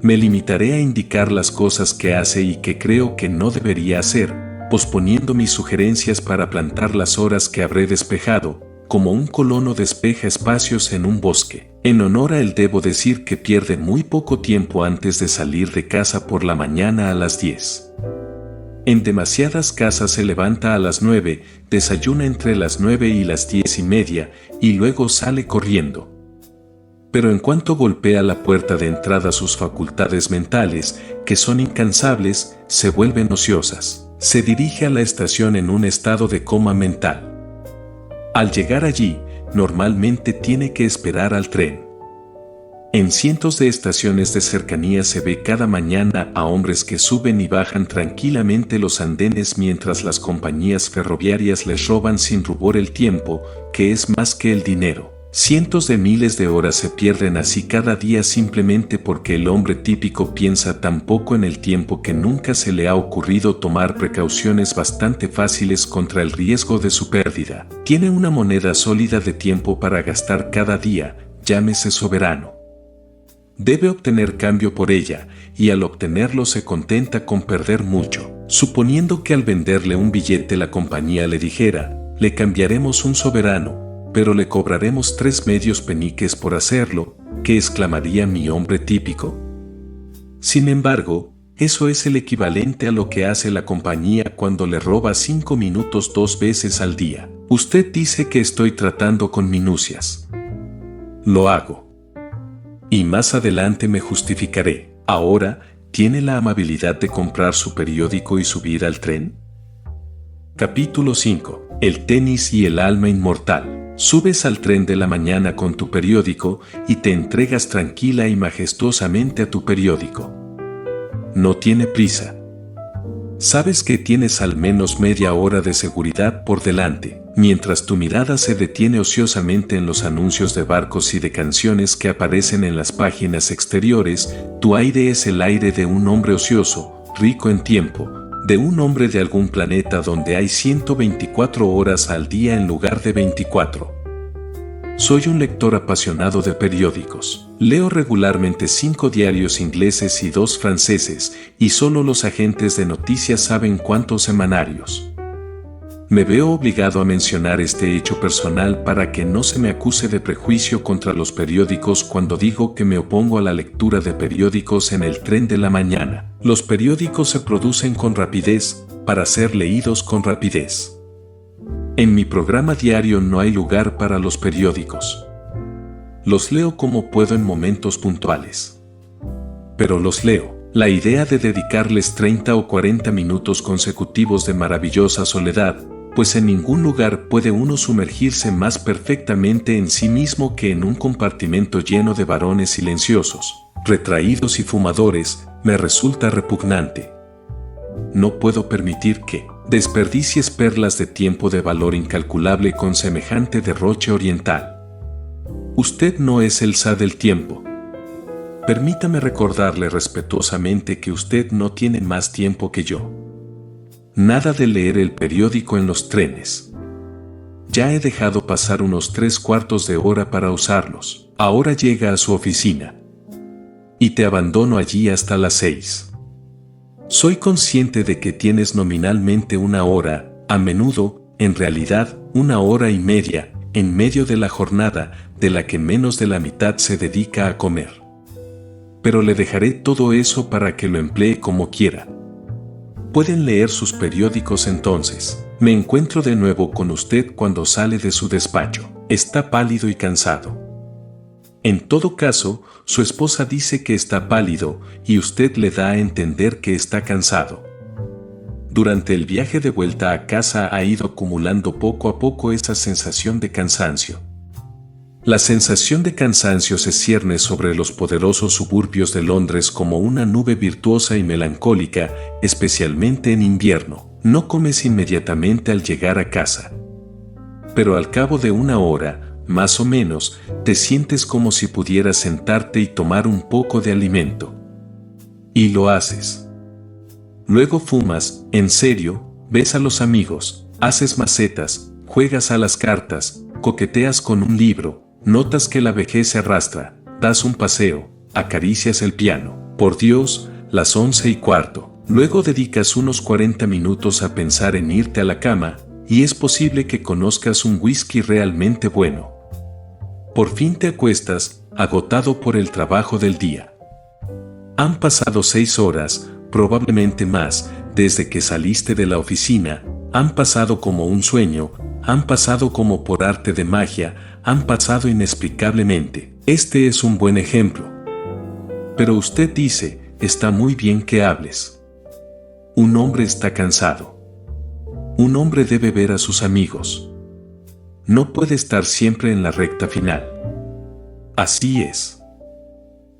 Me limitaré a indicar las cosas que hace y que creo que no debería hacer, posponiendo mis sugerencias para plantar las horas que habré despejado, como un colono despeja espacios en un bosque. En honor a él debo decir que pierde muy poco tiempo antes de salir de casa por la mañana a las 10. En demasiadas casas se levanta a las 9, desayuna entre las 9 y las 10:30 y luego sale corriendo. Pero en cuanto golpea la puerta de entrada sus facultades mentales, que son incansables, se vuelven ociosas. Se dirige a la estación en un estado de coma mental. Al llegar allí, normalmente tiene que esperar al tren. En cientos de estaciones de cercanía se ve cada mañana a hombres que suben y bajan tranquilamente los andenes mientras las compañías ferroviarias les roban sin rubor el tiempo, que es más que el dinero. Cientos de miles de horas se pierden así cada día simplemente porque el hombre típico piensa tan poco en el tiempo que nunca se le ha ocurrido tomar precauciones bastante fáciles contra el riesgo de su pérdida. Tiene una moneda sólida de tiempo para gastar cada día, llámese soberano. Debe obtener cambio por ella, y al obtenerlo se contenta con perder mucho. Suponiendo que al venderle un billete la compañía le dijera, le cambiaremos un soberano, pero le cobraremos 3 medios peniques por hacerlo, ¿qué exclamaría mi hombre típico? Sin embargo, eso es el equivalente a lo que hace la compañía cuando le roba 5 minutos 2 veces al día. Usted dice que estoy tratando con minucias. Lo hago. Y más adelante me justificaré. Ahora, ¿tiene la amabilidad de comprar su periódico y subir al tren? Capítulo 5. El tenis y el alma inmortal. Subes al tren de la mañana con tu periódico y te entregas tranquila y majestuosamente a tu periódico. No tiene prisa. Sabes que tienes al menos media hora de seguridad por delante, mientras tu mirada se detiene ociosamente en los anuncios de barcos y de canciones que aparecen en las páginas exteriores. Tu aire es el aire de un hombre ocioso, rico en tiempo, de un hombre de algún planeta donde hay 124 horas al día en lugar de 24. Soy un lector apasionado de periódicos. Leo regularmente 5 diarios ingleses y 2 franceses, y solo los agentes de noticias saben cuántos semanarios. Me veo obligado a mencionar este hecho personal para que no se me acuse de prejuicio contra los periódicos cuando digo que me opongo a la lectura de periódicos en el tren de la mañana. Los periódicos se producen con rapidez, para ser leídos con rapidez. En mi programa diario no hay lugar para los periódicos. Los leo como puedo en momentos puntuales. Pero los leo. La idea de dedicarles 30 o 40 minutos consecutivos de maravillosa soledad, pues en ningún lugar puede uno sumergirse más perfectamente en sí mismo que en un compartimento lleno de varones silenciosos, retraídos y fumadores, me resulta repugnante. No puedo permitir que desperdicies perlas de tiempo de valor incalculable con semejante derroche oriental. Usted no es el Sa del tiempo. Permítame recordarle respetuosamente que usted no tiene más tiempo que yo. Nada de leer el periódico en los trenes. Ya he dejado pasar unos 3/4 de hora para usarlos. Ahora llega a su oficina. Y te abandono allí hasta las 6. Soy consciente de que tienes nominalmente 1 hora, a menudo, en realidad, 1 hora y media, en medio de la jornada, de la que menos de la mitad se dedica a comer. Pero le dejaré todo eso para que lo emplee como quiera. Pueden leer sus periódicos entonces. Me encuentro de nuevo con usted cuando sale de su despacho. Está pálido y cansado. En todo caso, su esposa dice que está pálido y usted le da a entender que está cansado. Durante el viaje de vuelta a casa ha ido acumulando poco a poco esa sensación de cansancio. La sensación de cansancio se cierne sobre los poderosos suburbios de Londres como una nube virtuosa y melancólica, especialmente en invierno. No comes inmediatamente al llegar a casa. Pero al cabo de 1 hora, más o menos, te sientes como si pudieras sentarte y tomar un poco de alimento. Y lo haces. Luego fumas, en serio, ves a los amigos, haces macetas, juegas a las cartas, coqueteas con un libro. Notas que la vejez se arrastra, das un paseo, acaricias el piano. Por Dios, las 11:15. Luego dedicas unos 40 minutos a pensar en irte a la cama, y es posible que conozcas un whisky realmente bueno. Por fin te acuestas, agotado por el trabajo del día. Han pasado 6 horas, probablemente más, desde que saliste de la oficina. Han pasado como un sueño, han pasado como por arte de magia, han pasado inexplicablemente. Este es un buen ejemplo. Pero usted dice, está muy bien que hables. Un hombre está cansado. Un hombre debe ver a sus amigos. No puede estar siempre en la recta final. Así es.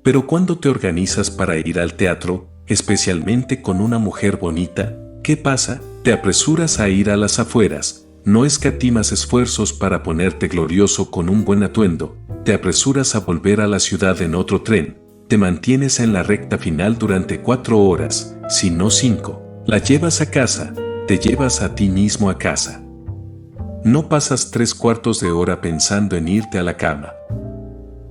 Pero cuando te organizas para ir al teatro, especialmente con una mujer bonita, ¿qué pasa? Te apresuras a ir a las afueras, no escatimas esfuerzos para ponerte glorioso con un buen atuendo, te apresuras a volver a la ciudad en otro tren, te mantienes en la recta final durante 4 horas, si no 5, la llevas a casa, te llevas a ti mismo a casa. No pasas 3/4 de hora pensando en irte a la cama.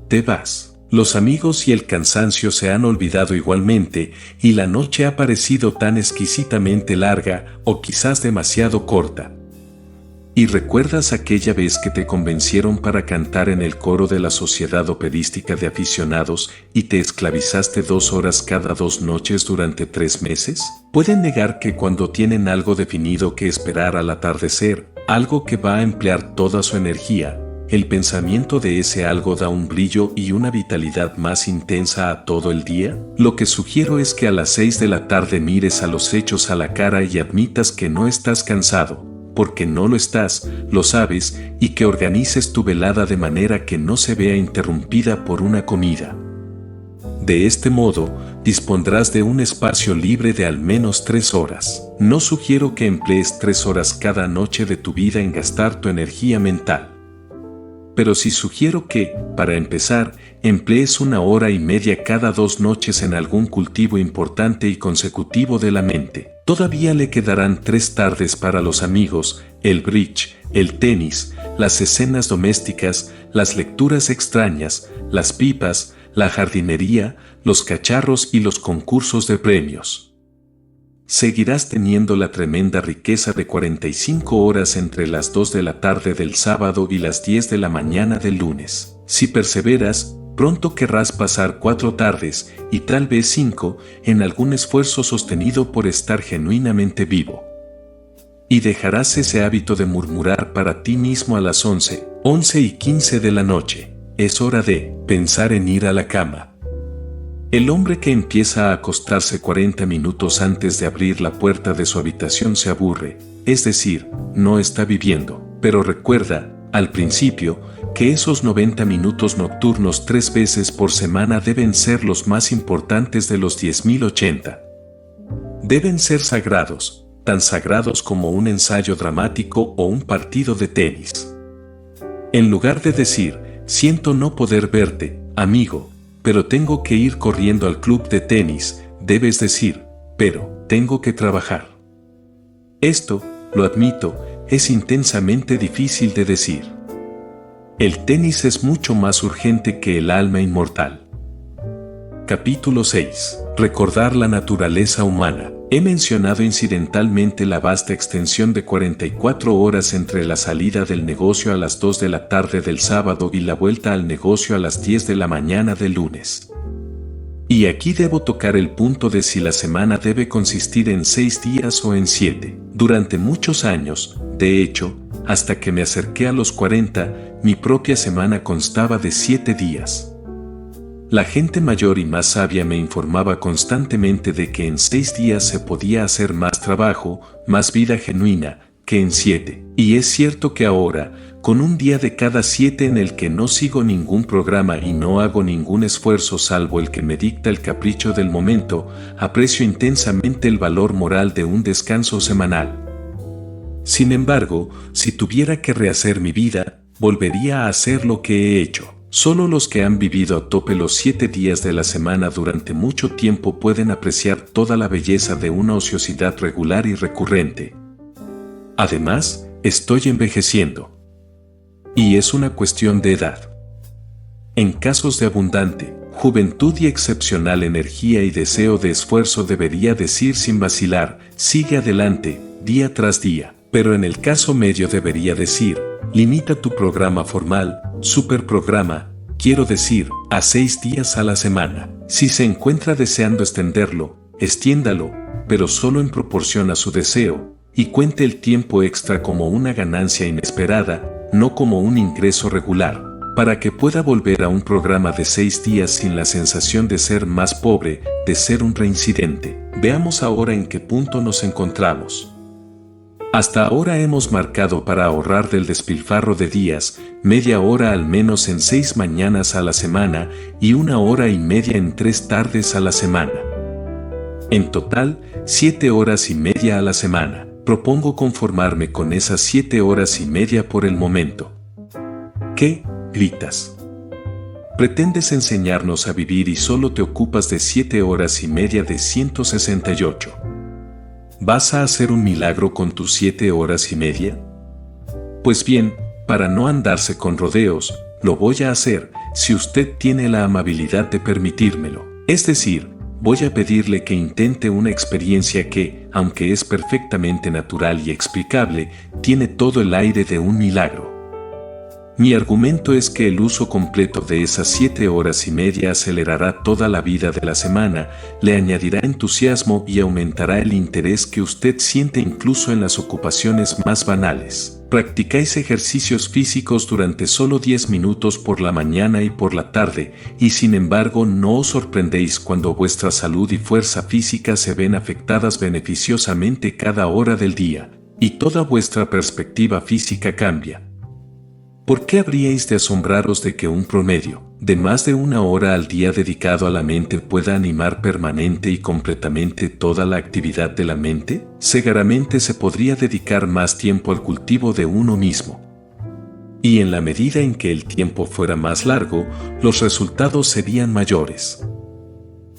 Te vas. Los amigos y el cansancio se han olvidado igualmente y la noche ha parecido tan exquisitamente larga o quizás demasiado corta. ¿Y recuerdas aquella vez que te convencieron para cantar en el coro de la Sociedad Operística de Aficionados y te esclavizaste 2 horas cada 2 noches durante 3 meses? Pueden negar que cuando tienen algo definido que esperar al atardecer, algo que va a emplear toda su energía, el pensamiento de ese algo da un brillo y una vitalidad más intensa a todo el día. Lo que sugiero es que a las 6 de la tarde mires a los hechos a la cara y admitas que no estás cansado, porque no lo estás, lo sabes, y que organices tu velada de manera que no se vea interrumpida por una comida. De este modo, dispondrás de un espacio libre de al menos 3 horas. No sugiero que emplees 3 horas cada noche de tu vida en gastar tu energía mental. Pero sí sugiero que, para empezar, emplees 1 hora y media cada 2 noches en algún cultivo importante y consecutivo de la mente. Todavía le quedarán 3 tardes para los amigos, el bridge, el tenis, las escenas domésticas, las lecturas extrañas, las pipas, la jardinería, los cacharros y los concursos de premios. Seguirás teniendo la tremenda riqueza de 45 horas entre las 2 de la tarde del sábado y las 10 de la mañana del lunes. Si perseveras, pronto querrás pasar 4 tardes, y tal vez 5, en algún esfuerzo sostenido por estar genuinamente vivo. Y dejarás ese hábito de murmurar para ti mismo a las 11:15 de la noche. Es hora de pensar en ir a la cama. El hombre que empieza a acostarse 40 minutos antes de abrir la puerta de su habitación se aburre, es decir, no está viviendo. Pero recuerda, al principio, que esos 90 minutos nocturnos 3 veces por semana deben ser los más importantes de los 10.080. Deben ser sagrados, tan sagrados como un ensayo dramático o un partido de tenis. En lugar de decir, siento no poder verte, amigo, pero tengo que ir corriendo al club de tenis, debes decir, pero tengo que trabajar. Esto, lo admito, es intensamente difícil de decir. El tenis es mucho más urgente que el alma inmortal. Capítulo 6. Recordar la naturaleza humana. He mencionado incidentalmente la vasta extensión de 44 horas entre la salida del negocio a las 2 de la tarde del sábado y la vuelta al negocio a las 10 de la mañana del lunes. Y aquí debo tocar el punto de si la semana debe consistir en 6 días o en 7. Durante muchos años, de hecho, hasta que me acerqué a los 40, mi propia semana constaba de 7 días. La gente mayor y más sabia me informaba constantemente de que en 6 días se podía hacer más trabajo, más vida genuina, que en 7. Y es cierto que ahora, con un día de cada 7 en el que no sigo ningún programa y no hago ningún esfuerzo salvo el que me dicta el capricho del momento, aprecio intensamente el valor moral de un descanso semanal. Sin embargo, si tuviera que rehacer mi vida, volvería a hacer lo que he hecho. Solo los que han vivido a tope los 7 días de la semana durante mucho tiempo pueden apreciar toda la belleza de una ociosidad regular y recurrente. Además, estoy envejeciendo. Y es una cuestión de edad. En casos de abundante juventud y excepcional energía y deseo de esfuerzo debería decir sin vacilar, sigue adelante, día tras día. Pero en el caso medio debería decir, limita tu programa formal, superprograma, quiero decir, a 6 días a la semana. Si se encuentra deseando extenderlo, extiéndalo, pero solo en proporción a su deseo, y cuente el tiempo extra como una ganancia inesperada, no como un ingreso regular, para que pueda volver a un programa de 6 días sin la sensación de ser más pobre, de ser un reincidente. Veamos ahora en qué punto nos encontramos. Hasta ahora hemos marcado para ahorrar del despilfarro de días, media hora al menos en 6 mañanas a la semana y 1 hora y media en 3 tardes a la semana. En total, 7 horas y media a la semana. propongo conformarme con esas 7 horas y media por el momento. ¿Qué? ¿Gritas? Pretendes enseñarnos a vivir y solo te ocupas de 7 horas y media de 168. ¿Vas a hacer un milagro con tus 7 horas y media? Pues bien, para no andarse con rodeos, lo voy a hacer, si usted tiene la amabilidad de permitírmelo. Es decir, voy a pedirle que intente una experiencia que, aunque es perfectamente natural y explicable, tiene todo el aire de un milagro. Mi argumento es que el uso completo de esas 7 horas y media acelerará toda la vida de la semana, le añadirá entusiasmo y aumentará el interés que usted siente incluso en las ocupaciones más banales. Practicáis ejercicios físicos durante solo 10 minutos por la mañana y por la tarde, y sin embargo no os sorprendéis cuando vuestra salud y fuerza física se ven afectadas beneficiosamente cada hora del día, y toda vuestra perspectiva física cambia. ¿Por qué habríais de asombraros de que un promedio de más de 1 hora al día dedicado a la mente pueda animar permanente y completamente toda la actividad de la mente? Seguramente se podría dedicar más tiempo al cultivo de uno mismo. Y en la medida en que el tiempo fuera más largo, los resultados serían mayores.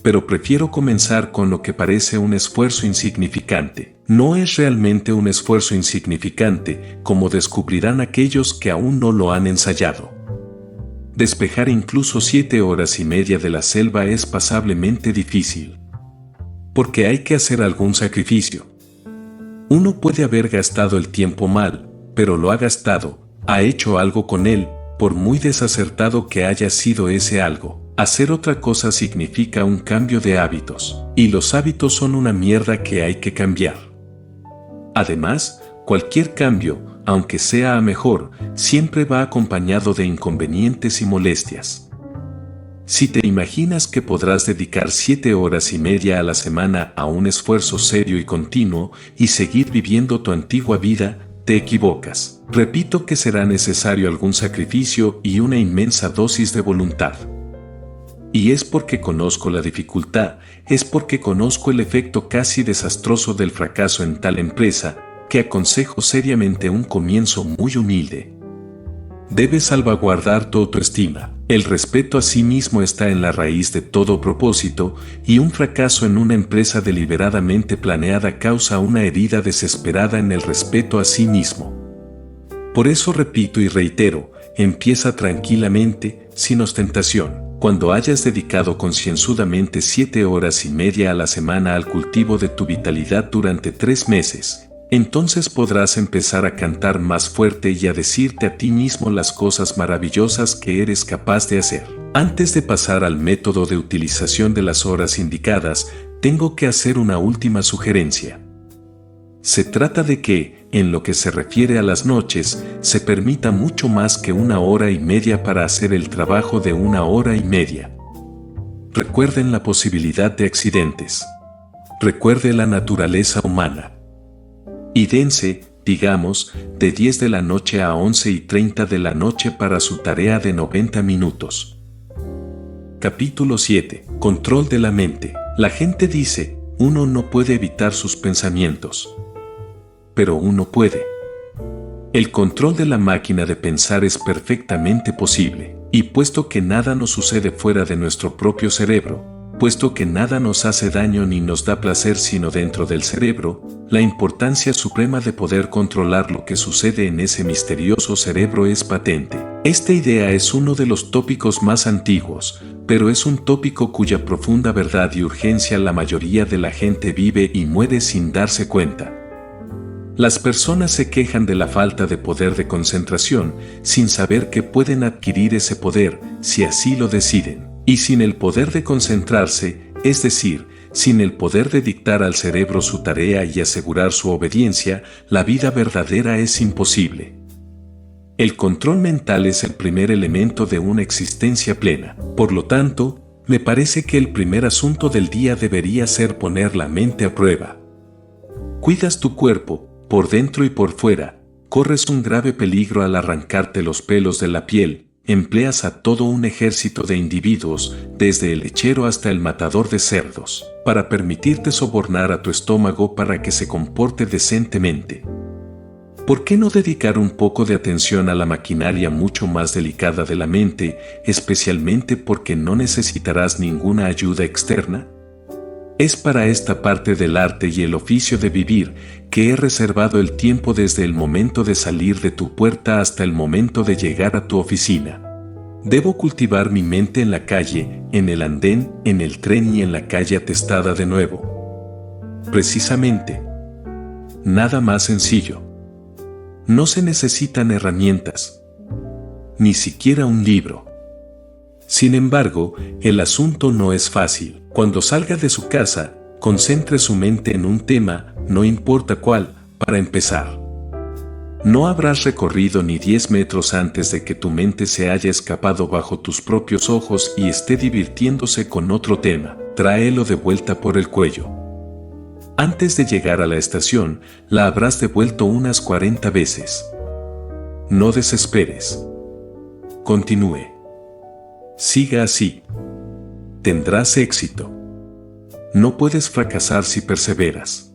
Pero prefiero comenzar con lo que parece un esfuerzo insignificante. No es realmente un esfuerzo insignificante, como descubrirán aquellos que aún no lo han ensayado. Despejar incluso 7 horas y media de la selva es pasablemente difícil. Porque hay que hacer algún sacrificio. Uno puede haber gastado el tiempo mal, pero lo ha gastado, ha hecho algo con él, por muy desacertado que haya sido ese algo. Hacer otra cosa significa un cambio de hábitos, y los hábitos son una mierda que hay que cambiar. Además, cualquier cambio, aunque sea a mejor, siempre va acompañado de inconvenientes y molestias. Si te imaginas que podrás dedicar 7 horas y media a la semana a un esfuerzo serio y continuo y seguir viviendo tu antigua vida, te equivocas. Repito que será necesario algún sacrificio y una inmensa dosis de voluntad. Y es porque conozco la dificultad, es porque conozco el efecto casi desastroso del fracaso en tal empresa, que aconsejo seriamente un comienzo muy humilde. Debes salvaguardar tu autoestima. El respeto a sí mismo está en la raíz de todo propósito, y un fracaso en una empresa deliberadamente planeada causa una herida desesperada en el respeto a sí mismo. Por eso repito y reitero, empieza tranquilamente, sin ostentación. Cuando hayas dedicado concienzudamente 7 horas y media a la semana al cultivo de tu vitalidad durante 3 meses, entonces podrás empezar a cantar más fuerte y a decirte a ti mismo las cosas maravillosas que eres capaz de hacer. Antes de pasar al método de utilización de las horas indicadas, tengo que hacer una última sugerencia. Se trata de que, en lo que se refiere a las noches, se permita mucho más que 1 hora y media para hacer el trabajo de 1 hora y media. Recuerden la posibilidad de accidentes. Recuerde la naturaleza humana. Y dense, digamos, de 10 de la noche a 11:30 de la noche para su tarea de 90 minutos. Capítulo 7. Control de la mente. La gente dice, uno no puede evitar sus pensamientos. Pero uno puede. El control de la máquina de pensar es perfectamente posible, y puesto que nada nos sucede fuera de nuestro propio cerebro, puesto que nada nos hace daño ni nos da placer sino dentro del cerebro, la importancia suprema de poder controlar lo que sucede en ese misterioso cerebro es patente. Esta idea es uno de los tópicos más antiguos, pero es un tópico cuya profunda verdad y urgencia la mayoría de la gente vive y muere sin darse cuenta. Las personas se quejan de la falta de poder de concentración, sin saber que pueden adquirir ese poder, si así lo deciden. Y sin el poder de concentrarse, es decir, sin el poder de dictar al cerebro su tarea y asegurar su obediencia, la vida verdadera es imposible. El control mental es el primer elemento de una existencia plena. Por lo tanto, me parece que el primer asunto del día debería ser poner la mente a prueba. Cuidas tu cuerpo, por dentro y por fuera, corres un grave peligro al arrancarte los pelos de la piel, empleas a todo un ejército de individuos, desde el lechero hasta el matador de cerdos, para permitirte sobornar a tu estómago para que se comporte decentemente. ¿Por qué no dedicar un poco de atención a la maquinaria mucho más delicada de la mente, especialmente porque no necesitarás ninguna ayuda externa? Es para esta parte del arte y el oficio de vivir que he reservado el tiempo desde el momento de salir de tu puerta hasta el momento de llegar a tu oficina. Debo cultivar mi mente en la calle, en el andén, en el tren y en la calle atestada de nuevo. Precisamente. Nada más sencillo. No se necesitan herramientas. Ni siquiera un libro. Sin embargo, el asunto no es fácil. Cuando salga de su casa, concentre su mente en un tema, no importa cuál, para empezar. No habrás recorrido ni 10 metros antes de que tu mente se haya escapado bajo tus propios ojos y esté divirtiéndose con otro tema. Tráelo de vuelta por el cuello. Antes de llegar a la estación, la habrás devuelto unas 40 veces. No desesperes. Continúe. Siga así. Tendrás éxito. No puedes fracasar si perseveras.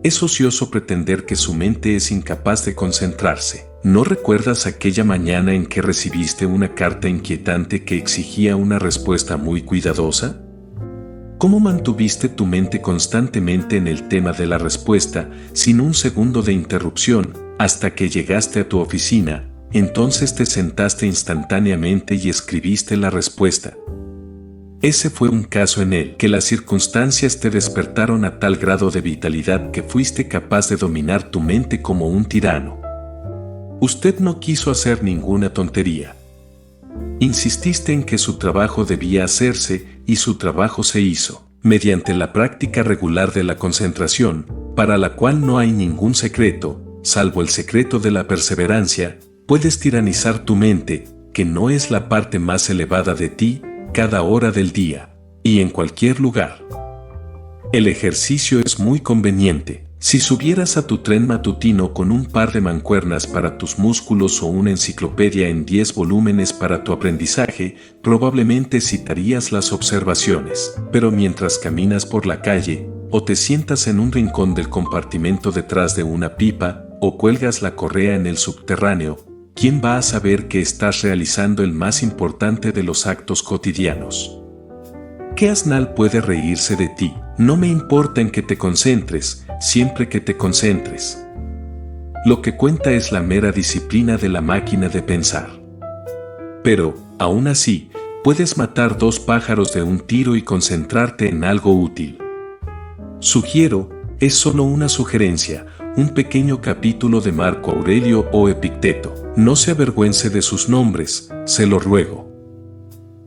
Es ocioso pretender que su mente es incapaz de concentrarse. ¿No recuerdas aquella mañana en que recibiste una carta inquietante que exigía una respuesta muy cuidadosa? ¿Cómo mantuviste tu mente constantemente en el tema de la respuesta, sin un segundo de interrupción, hasta que llegaste a tu oficina? Entonces te sentaste instantáneamente y escribiste la respuesta. Ese fue un caso en el que las circunstancias te despertaron a tal grado de vitalidad que fuiste capaz de dominar tu mente como un tirano. Usted no quiso hacer ninguna tontería. Insististe en que su trabajo debía hacerse y su trabajo se hizo, mediante la práctica regular de la concentración, para la cual no hay ningún secreto, salvo el secreto de la perseverancia. Puedes tiranizar tu mente, que no es la parte más elevada de ti, cada hora del día, y en cualquier lugar. El ejercicio es muy conveniente. Si subieras a tu tren matutino con un par de mancuernas para tus músculos o una enciclopedia en 10 volúmenes para tu aprendizaje, probablemente citarías las observaciones. Pero mientras caminas por la calle, o te sientas en un rincón del compartimento detrás de una pipa, o cuelgas la correa en el subterráneo, ¿quién va a saber que estás realizando el más importante de los actos cotidianos? ¿Qué asnal puede reírse de ti? No me importa en que te concentres, siempre que te concentres. Lo que cuenta es la mera disciplina de la máquina de pensar. Pero, aún así, puedes matar 2 pájaros de un tiro y concentrarte en algo útil. Sugiero, es solo una sugerencia, un pequeño capítulo de Marco Aurelio o Epicteto. No se avergüence de sus nombres, se lo ruego.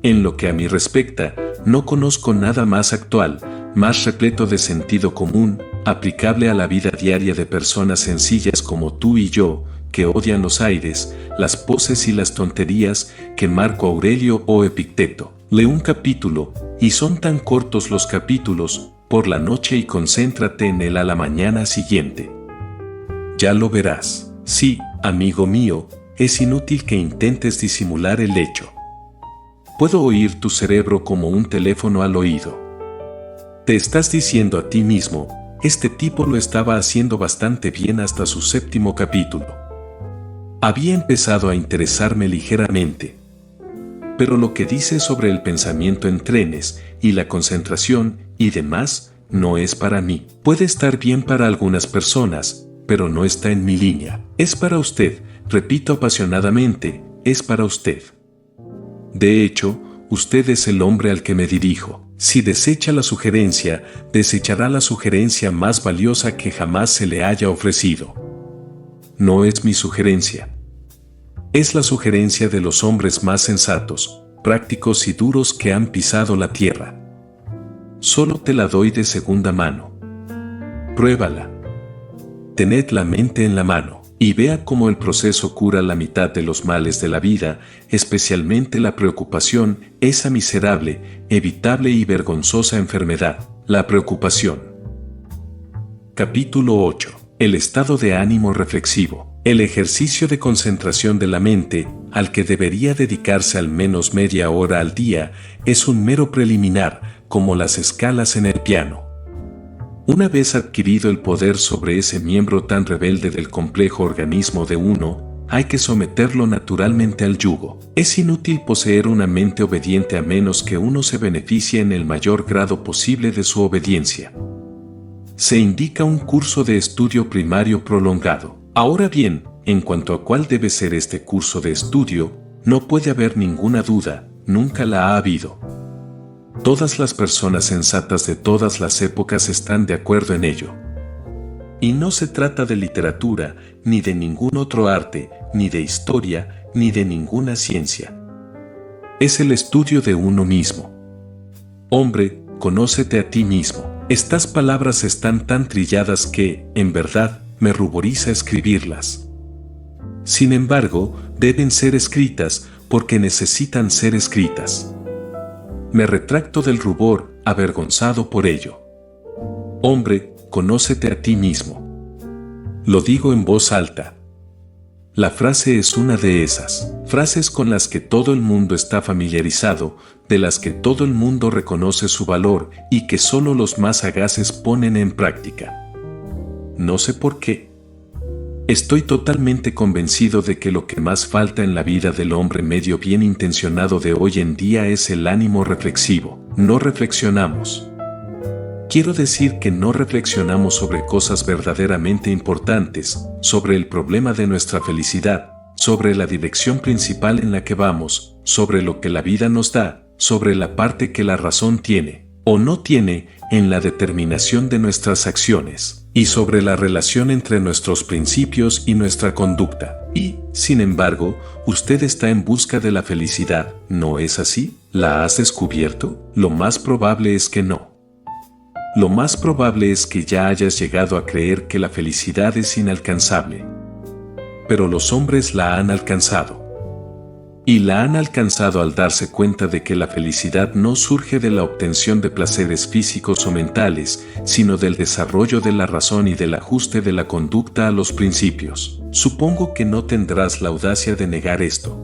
En lo que a mí respecta, no conozco nada más actual, más repleto de sentido común, aplicable a la vida diaria de personas sencillas como tú y yo, que odian los aires, las poses y las tonterías, que Marco Aurelio o Epicteto. Lee un capítulo, y son tan cortos los capítulos, por la noche y concéntrate en él a la mañana siguiente. Ya lo verás. Sí, amigo mío, es inútil que intentes disimular el hecho. Puedo oír tu cerebro como un teléfono al oído. Te estás diciendo a ti mismo, este tipo lo estaba haciendo bastante bien hasta su 7º capítulo. Había empezado a interesarme ligeramente. Pero lo que dice sobre el pensamiento en trenes, y la concentración, y demás, no es para mí. Puede estar bien para algunas personas, pero no está en mi línea. Es para usted, repito apasionadamente, es para usted. De hecho, usted es el hombre al que me dirijo. Si desecha la sugerencia, desechará la sugerencia más valiosa que jamás se le haya ofrecido. No es mi sugerencia. Es la sugerencia de los hombres más sensatos, prácticos y duros que han pisado la tierra. Solo te la doy de segunda mano. Pruébala. Tened la mente en la mano y vea cómo el proceso cura la mitad de los males de la vida, especialmente la preocupación, esa miserable, evitable y vergonzosa enfermedad, la preocupación. Capítulo 8. El estado de ánimo reflexivo. El ejercicio de concentración de la mente, al que debería dedicarse al menos media hora al día, es un mero preliminar, como las escalas en el piano. Una vez adquirido el poder sobre ese miembro tan rebelde del complejo organismo de uno, hay que someterlo naturalmente al yugo. Es inútil poseer una mente obediente a menos que uno se beneficie en el mayor grado posible de su obediencia. Se indica un curso de estudio primario prolongado. Ahora bien, en cuanto a cuál debe ser este curso de estudio, no puede haber ninguna duda, nunca la ha habido. Todas las personas sensatas de todas las épocas están de acuerdo en ello. Y no se trata de literatura, ni de ningún otro arte, ni de historia, ni de ninguna ciencia. Es el estudio de uno mismo. Hombre, conócete a ti mismo. Estas palabras están tan trilladas que, en verdad, me ruboriza escribirlas. Sin embargo, deben ser escritas porque necesitan ser escritas. Me retracto del rubor, avergonzado por ello. Hombre, conócete a ti mismo. Lo digo en voz alta. La frase es una de esas frases con las que todo el mundo está familiarizado, de las que todo el mundo reconoce su valor y que solo los más sagaces ponen en práctica. No sé por qué. Estoy totalmente convencido de que lo que más falta en la vida del hombre medio bien intencionado de hoy en día es el ánimo reflexivo. No reflexionamos. Quiero decir que no reflexionamos sobre cosas verdaderamente importantes, sobre el problema de nuestra felicidad, sobre la dirección principal en la que vamos, sobre lo que la vida nos da, sobre la parte que la razón tiene, o no tiene, en la determinación de nuestras acciones, y sobre la relación entre nuestros principios y nuestra conducta. Y, sin embargo, usted está en busca de la felicidad, ¿no es así? ¿La has descubierto? Lo más probable es que no. Lo más probable es que ya hayas llegado a creer que la felicidad es inalcanzable. Pero los hombres la han alcanzado. Y la han alcanzado al darse cuenta de que la felicidad no surge de la obtención de placeres físicos o mentales, sino del desarrollo de la razón y del ajuste de la conducta a los principios. Supongo que no tendrás la audacia de negar esto.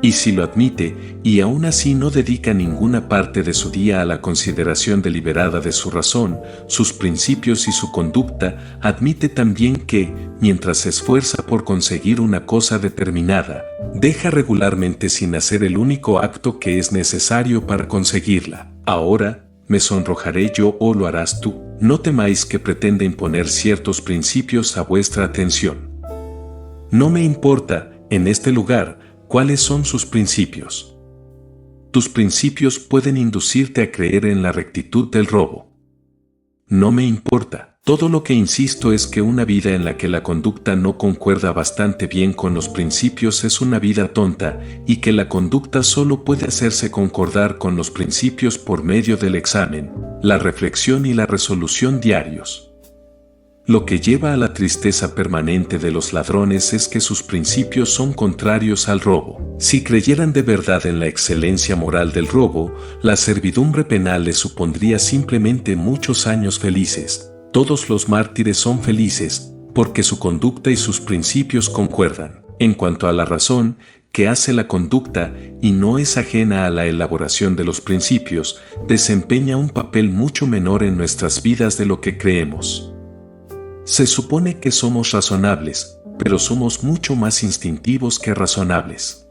Y si lo admite, y aún así no dedica ninguna parte de su día a la consideración deliberada de su razón, sus principios y su conducta, admite también que, mientras se esfuerza por conseguir una cosa determinada, deja regularmente sin hacer el único acto que es necesario para conseguirla. Ahora, ¿me sonrojaré yo o lo harás tú? No temáis que pretenda imponer ciertos principios a vuestra atención. No me importa, en este lugar, ¿cuáles son sus principios? Tus principios pueden inducirte a creer en la rectitud del robo. No me importa. Todo lo que insisto es que una vida en la que la conducta no concuerda bastante bien con los principios es una vida tonta y que la conducta solo puede hacerse concordar con los principios por medio del examen, la reflexión y la resolución diarios. Lo que lleva a la tristeza permanente de los ladrones es que sus principios son contrarios al robo. Si creyeran de verdad en la excelencia moral del robo, la servidumbre penal les supondría simplemente muchos años felices. Todos los mártires son felices, porque su conducta y sus principios concuerdan. En cuanto a la razón, que hace la conducta y no es ajena a la elaboración de los principios, desempeña un papel mucho menor en nuestras vidas de lo que creemos. Se supone que somos razonables, pero somos mucho más instintivos que razonables.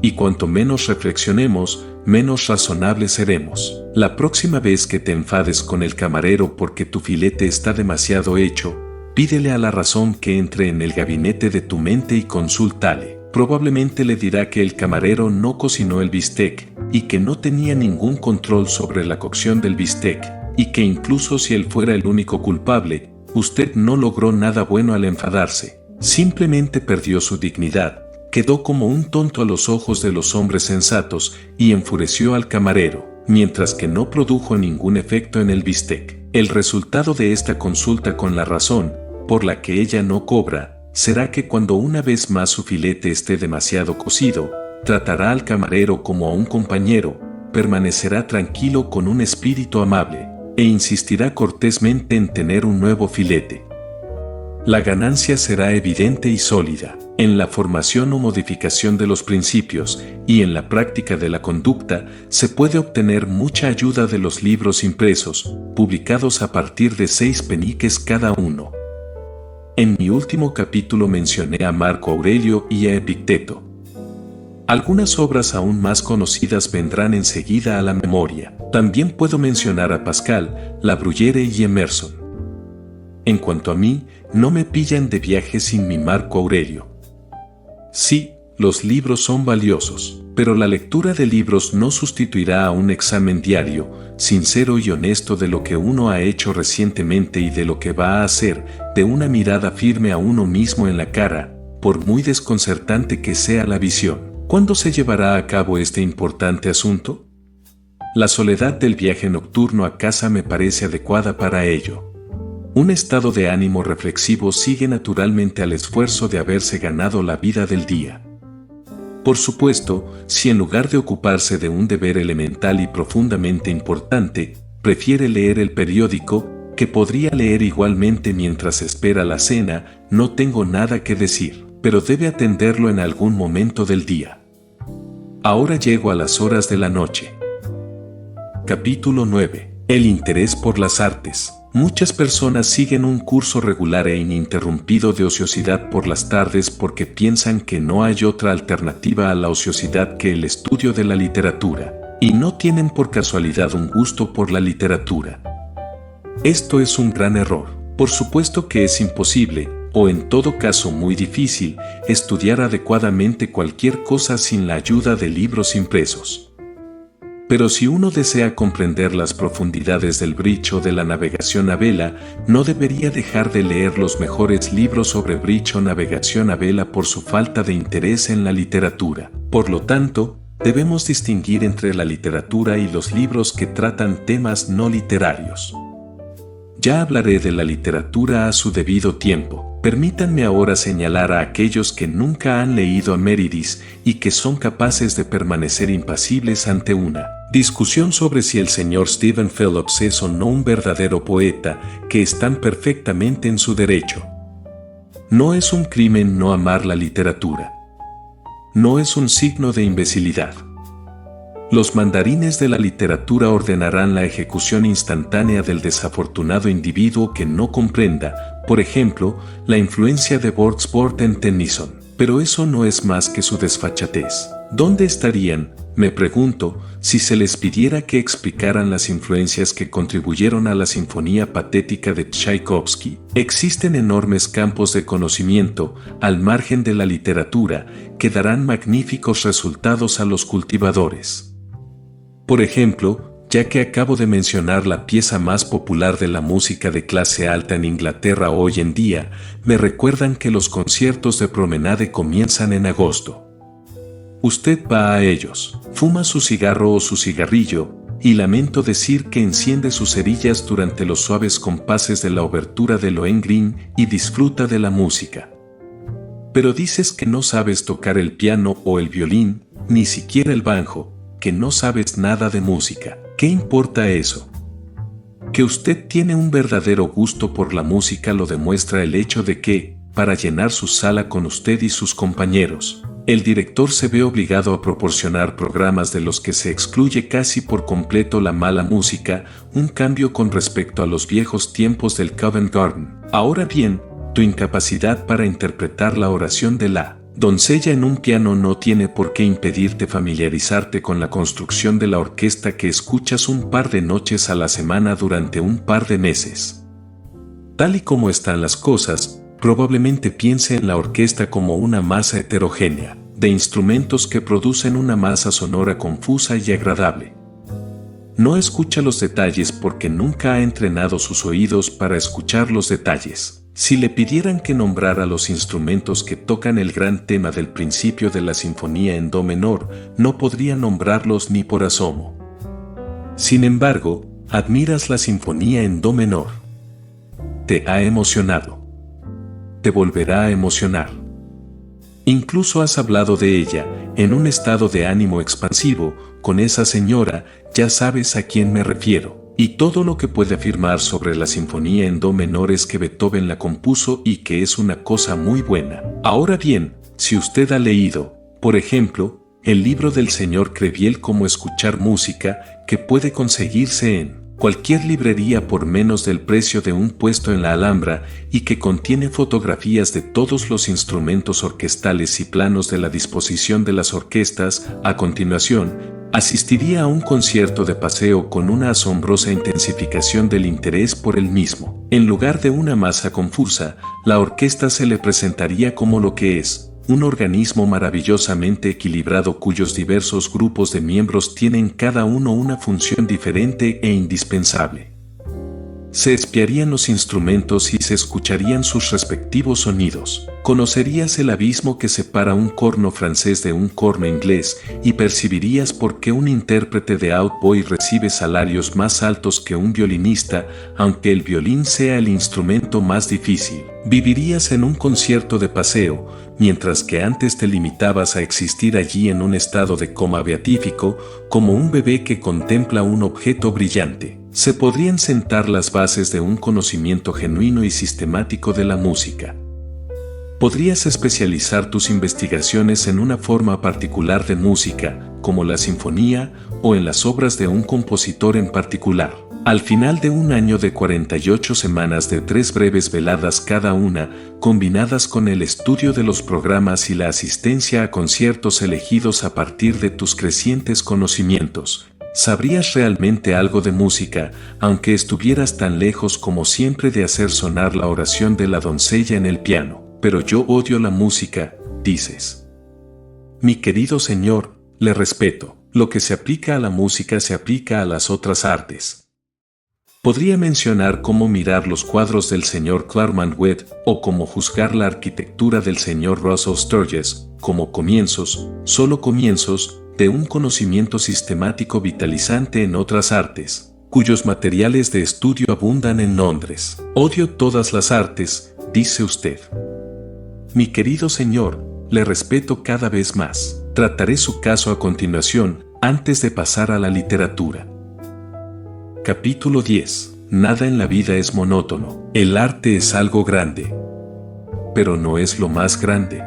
Y cuanto menos reflexionemos, menos razonables seremos. La próxima vez que te enfades con el camarero porque tu filete está demasiado hecho, pídele a la razón que entre en el gabinete de tu mente y consúltale. Probablemente le dirá que el camarero no cocinó el bistec y que no tenía ningún control sobre la cocción del bistec, y que incluso si él fuera el único culpable, usted no logró nada bueno al enfadarse, simplemente perdió su dignidad, quedó como un tonto a los ojos de los hombres sensatos y enfureció al camarero, mientras que no produjo ningún efecto en el bistec. El resultado de esta consulta con la razón, por la que ella no cobra, será que cuando una vez más su filete esté demasiado cocido, tratará al camarero como a un compañero, permanecerá tranquilo con un espíritu amable, e insistirá cortésmente en tener un nuevo filete. La ganancia será evidente y sólida. En la formación o modificación de los principios y en la práctica de la conducta se puede obtener mucha ayuda de los libros impresos, publicados a partir de 6 peniques cada uno. En mi último capítulo mencioné a Marco Aurelio y a Epicteto. Algunas obras aún más conocidas vendrán enseguida a la memoria. También puedo mencionar a Pascal, La Bruyère y Emerson. En cuanto a mí, no me pillan de viaje sin mi Marco Aurelio. Sí, los libros son valiosos, pero la lectura de libros no sustituirá a un examen diario, sincero y honesto de lo que uno ha hecho recientemente y de lo que va a hacer, de una mirada firme a uno mismo en la cara, por muy desconcertante que sea la visión. ¿Cuándo se llevará a cabo este importante asunto? La soledad del viaje nocturno a casa me parece adecuada para ello. Un estado de ánimo reflexivo sigue naturalmente al esfuerzo de haberse ganado la vida del día. Por supuesto, si en lugar de ocuparse de un deber elemental y profundamente importante, prefiere leer el periódico, que podría leer igualmente mientras espera la cena, no tengo nada que decir, pero debe atenderlo en algún momento del día. Ahora llego a las horas de la noche. Capítulo 9. El interés por las artes. Muchas personas siguen un curso regular e ininterrumpido de ociosidad por las tardes porque piensan que no hay otra alternativa a la ociosidad que el estudio de la literatura, y no tienen por casualidad un gusto por la literatura. Esto es un gran error. Por supuesto que es imposible, o en todo caso muy difícil, estudiar adecuadamente cualquier cosa sin la ayuda de libros impresos. Pero si uno desea comprender las profundidades del bridge o de la navegación a vela, no debería dejar de leer los mejores libros sobre bridge o navegación a vela por su falta de interés en la literatura. Por lo tanto, debemos distinguir entre la literatura y los libros que tratan temas no literarios. Ya hablaré de la literatura a su debido tiempo. Permítanme ahora señalar a aquellos que nunca han leído a Méridis y que son capaces de permanecer impasibles ante una discusión sobre si el señor Stephen Phillips es o no un verdadero poeta, que están perfectamente en su derecho. No es un crimen no amar la literatura. No es un signo de imbecilidad. Los mandarines de la literatura ordenarán la ejecución instantánea del desafortunado individuo que no comprenda, por ejemplo, la influencia de Wordsworth en Tennyson. Pero eso no es más que su desfachatez. ¿Dónde estarían, me pregunto, si se les pidiera que explicaran las influencias que contribuyeron a la sinfonía patética de Tchaikovsky? Existen enormes campos de conocimiento, al margen de la literatura, que darán magníficos resultados a los cultivadores. Por ejemplo, ya que acabo de mencionar la pieza más popular de la música de clase alta en Inglaterra hoy en día, me recuerdan que los conciertos de promenade comienzan en agosto. Usted va a ellos, fuma su cigarro o su cigarrillo, y lamento decir que enciende sus cerillas durante los suaves compases de la obertura de Lohengrin y disfruta de la música. Pero dices que no sabes tocar el piano o el violín, ni siquiera el banjo, que no sabes nada de música. ¿Qué importa eso? Que usted tiene un verdadero gusto por la música lo demuestra el hecho de que, para llenar su sala con usted y sus compañeros, el director se ve obligado a proporcionar programas de los que se excluye casi por completo la mala música, un cambio con respecto a los viejos tiempos del Covent Garden. Ahora bien, tu incapacidad para interpretar la oración de la doncella en un piano no tiene por qué impedirte familiarizarte con la construcción de la orquesta que escuchas un par de noches a la semana durante un par de meses. Tal y como están las cosas, probablemente piense en la orquesta como una masa heterogénea, de instrumentos que producen una masa sonora confusa y agradable. No escucha los detalles porque nunca ha entrenado sus oídos para escuchar los detalles. Si le pidieran que nombrara los instrumentos que tocan el gran tema del principio de la sinfonía en do menor, no podría nombrarlos ni por asomo. Sin embargo, admiras la sinfonía en do menor. Te ha emocionado. Te volverá a emocionar. Incluso has hablado de ella, en un estado de ánimo expansivo, con esa señora, ya sabes a quién me refiero. Y todo lo que puede afirmar sobre la sinfonía en do menor es que Beethoven la compuso y que es una cosa muy buena. Ahora bien, Si usted ha leído, por ejemplo, el libro del señor Krehbiel Cómo escuchar música, que puede conseguirse en cualquier librería por menos del precio de un puesto en la Alhambra y que contiene fotografías de todos los instrumentos orquestales y planos de la disposición de las orquestas, a continuación, asistiría a un concierto de paseo con una asombrosa intensificación del interés por el mismo. En lugar de una masa confusa, la orquesta se le presentaría como lo que es, un organismo maravillosamente equilibrado cuyos diversos grupos de miembros tienen cada uno una función diferente e indispensable. Se espiarían los instrumentos y se escucharían sus respectivos sonidos. Conocerías el abismo que separa un corno francés de un corno inglés y percibirías por qué un intérprete de hautboy recibe salarios más altos que un violinista, aunque el violín sea el instrumento más difícil. Vivirías en un concierto de paseo, mientras que antes te limitabas a existir allí en un estado de coma beatífico, como un bebé que contempla un objeto brillante. Se podrían sentar las bases de un conocimiento genuino y sistemático de la música. Podrías especializar tus investigaciones en una forma particular de música, como la sinfonía, o en las obras de un compositor en particular. Al final de un año de 48 semanas de 3 breves veladas cada una, combinadas con el estudio de los programas y la asistencia a conciertos elegidos a partir de tus crecientes conocimientos, sabrías realmente algo de música, aunque estuvieras tan lejos como siempre de hacer sonar la oración de la doncella en el piano. Pero yo odio la música, dices. Mi querido señor, le respeto. Lo que se aplica a la música se aplica a las otras artes. Podría mencionar cómo mirar los cuadros del señor Claremont Webb o cómo juzgar la arquitectura del señor Russell Sturges, como comienzos, solo comienzos, de un conocimiento sistemático vitalizante en otras artes, cuyos materiales de estudio abundan en Londres. Odio todas las artes, dice usted. Mi querido señor, le respeto cada vez más. Trataré su caso a continuación, antes de pasar a la literatura. Capítulo 10. Nada en la vida es monótono. El arte es algo grande, pero no es lo más grande.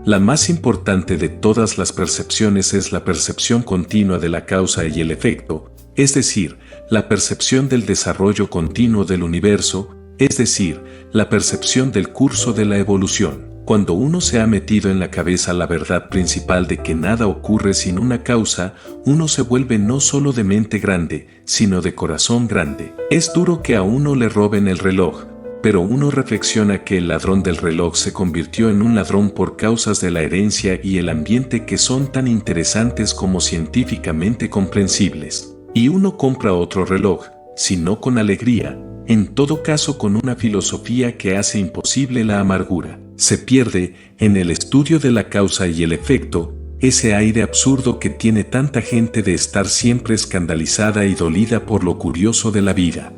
La más importante de todas las percepciones es la percepción continua de la causa y el efecto, es decir, la percepción del desarrollo continuo del universo, es decir, la percepción del curso de la evolución. Cuando uno se ha metido en la cabeza la verdad principal de que nada ocurre sin una causa, uno se vuelve no solo de mente grande, sino de corazón grande. Es duro que a uno le roben el reloj, pero uno reflexiona que el ladrón del reloj se convirtió en un ladrón por causas de la herencia y el ambiente que son tan interesantes como científicamente comprensibles. Y uno compra otro reloj, si no con alegría, en todo caso con una filosofía que hace imposible la amargura. Se pierde, en el estudio de la causa y el efecto, ese aire absurdo que tiene tanta gente de estar siempre escandalizada y dolida por lo curioso de la vida.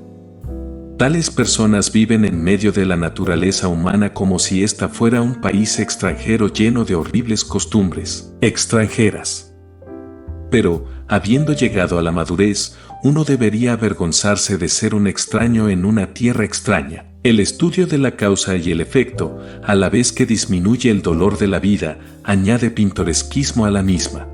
Tales personas viven en medio de la naturaleza humana como si ésta fuera un país extranjero lleno de horribles costumbres extranjeras. Pero, habiendo llegado a la madurez, uno debería avergonzarse de ser un extraño en una tierra extraña. El estudio de la causa y el efecto, a la vez que disminuye el dolor de la vida, añade pintoresquismo a la misma.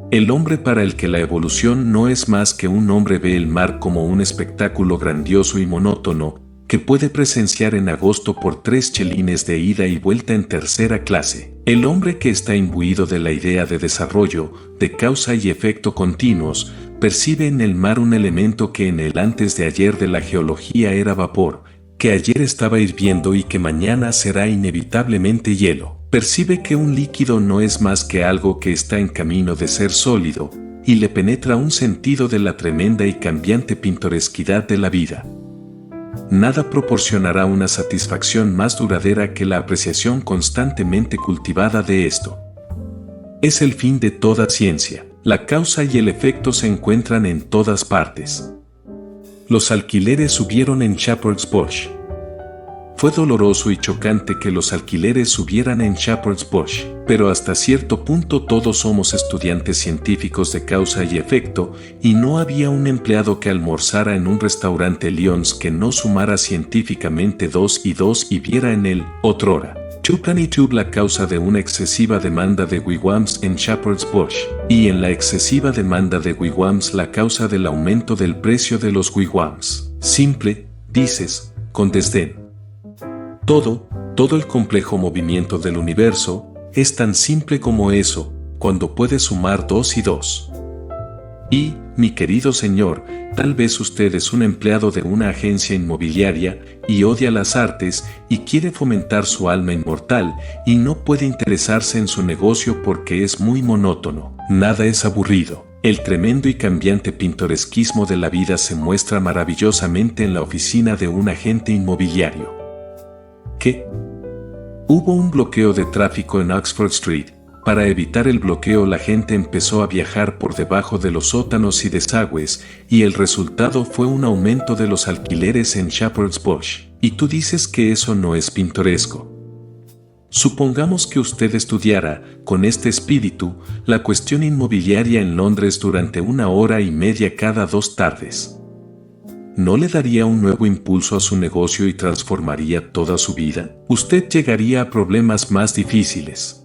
El hombre para el que la evolución no es más que un hombre ve el mar como un espectáculo grandioso y monótono, que puede presenciar en agosto por 3 chelines de ida y vuelta en tercera clase. El hombre que está imbuido de la idea de desarrollo, de causa y efecto continuos, percibe en el mar un elemento que en el antes de ayer de la geología era vapor, que ayer estaba hirviendo y que mañana será inevitablemente hielo. Percibe que un líquido no es más que algo que está en camino de ser sólido, y le penetra un sentido de la tremenda y cambiante pintoresquidad de la vida. Nada proporcionará una satisfacción más duradera que la apreciación constantemente cultivada de esto. Es el fin de toda ciencia. La causa y el efecto se encuentran en todas partes. Los alquileres subieron en Shepherd's Bush. Fue doloroso y chocante que los alquileres subieran en Shepherd's Bush, pero hasta cierto punto todos somos estudiantes científicos de causa y efecto, y no había un empleado que almorzara en un restaurante Lyons que no sumara científicamente 2 y 2 y viera en él, otrora, Chuplanitud la causa de una excesiva demanda de wigwams en Shepherd's Bush, y en la excesiva demanda de wigwams la causa del aumento del precio de los wigwams. Simple, dices, con desdén. Todo el complejo movimiento del universo es tan simple como eso, cuando puedes sumar 2 y 2. Y, mi querido señor, tal vez usted es un empleado de una agencia inmobiliaria y odia las artes y quiere fomentar su alma inmortal y no puede interesarse en su negocio porque es muy monótono. Nada es aburrido. El tremendo y cambiante pintoresquismo de la vida se muestra maravillosamente en la oficina de un agente inmobiliario. ¿Qué? Hubo un bloqueo de tráfico en Oxford Street. Para evitar el bloqueo, la gente empezó a viajar por debajo de los sótanos y desagües, y el resultado fue un aumento de los alquileres en Shepherd's Bush. Y tú dices que eso no es pintoresco. Supongamos que usted estudiara, con este espíritu, la cuestión inmobiliaria en Londres durante 1 hora y media cada 2 tardes. ¿No le daría un nuevo impulso a su negocio y transformaría toda su vida? Usted llegaría a problemas más difíciles.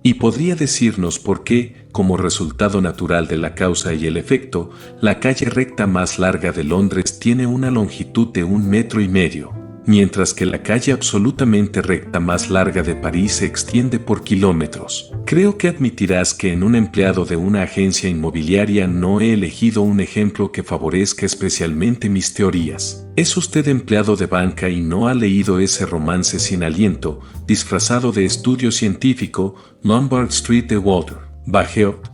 Y podría decirnos por qué, como resultado natural de la causa y el efecto, la calle recta más larga de Londres tiene una longitud de 1,5 metros, mientras que la calle absolutamente recta más larga de París se extiende por kilómetros. Creo que admitirás que en un empleado de una agencia inmobiliaria no he elegido un ejemplo que favorezca especialmente mis teorías. Es usted empleado de banca y no ha leído ese romance sin aliento, disfrazado de estudio científico, Lombard Street de Walter Bagehot.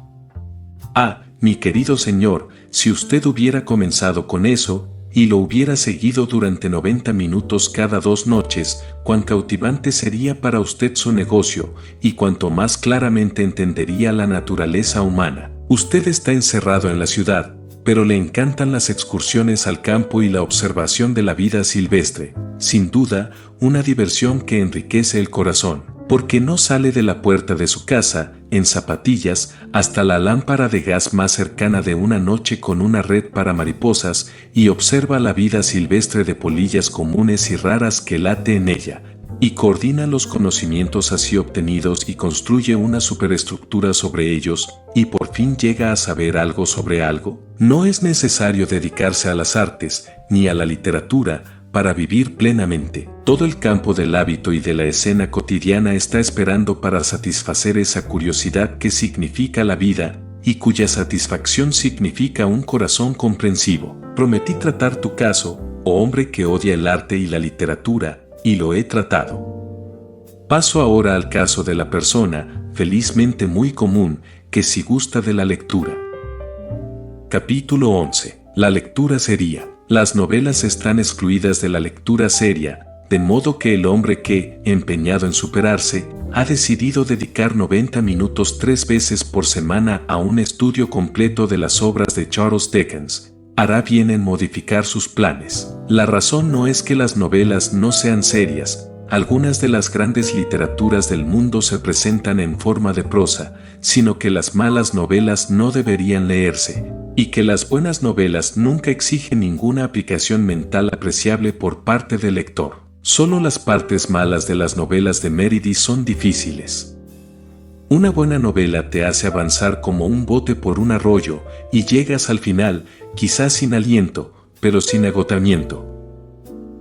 Ah, mi querido señor, si usted hubiera comenzado con eso, y lo hubiera seguido durante 90 minutos cada 2 noches, cuán cautivante sería para usted su negocio, y cuanto más claramente entendería la naturaleza humana. Usted está encerrado en la ciudad, pero le encantan las excursiones al campo y la observación de la vida silvestre. Sin duda, una diversión que enriquece el corazón, porque no sale de la puerta de su casa, en zapatillas, hasta la lámpara de gas más cercana de una noche con una red para mariposas y observa la vida silvestre de polillas comunes y raras que late en ella, y coordina los conocimientos así obtenidos y construye una superestructura sobre ellos, y por fin llega a saber algo sobre algo. No es necesario dedicarse a las artes, ni a la literatura, para vivir plenamente. Todo el campo del hábito y de la escena cotidiana está esperando para satisfacer esa curiosidad que significa la vida, y cuya satisfacción significa un corazón comprensivo. Prometí tratar tu caso, oh hombre que odia el arte y la literatura, y lo he tratado. Paso ahora al caso de la persona, felizmente muy común, que sí gusta de la lectura. Capítulo 11. La lectura seria. Las novelas están excluidas de la lectura seria, de modo que el hombre que, empeñado en superarse, ha decidido dedicar 90 minutos 3 veces por semana a un estudio completo de las obras de Charles Dickens, hará bien en modificar sus planes. La razón no es que las novelas no sean serias. Algunas de las grandes literaturas del mundo se presentan en forma de prosa, sino que las malas novelas no deberían leerse, y que las buenas novelas nunca exigen ninguna aplicación mental apreciable por parte del lector. Solo las partes malas de las novelas de Meredith son difíciles. Una buena novela te hace avanzar como un bote por un arroyo, y llegas al final, quizás sin aliento, pero sin agotamiento.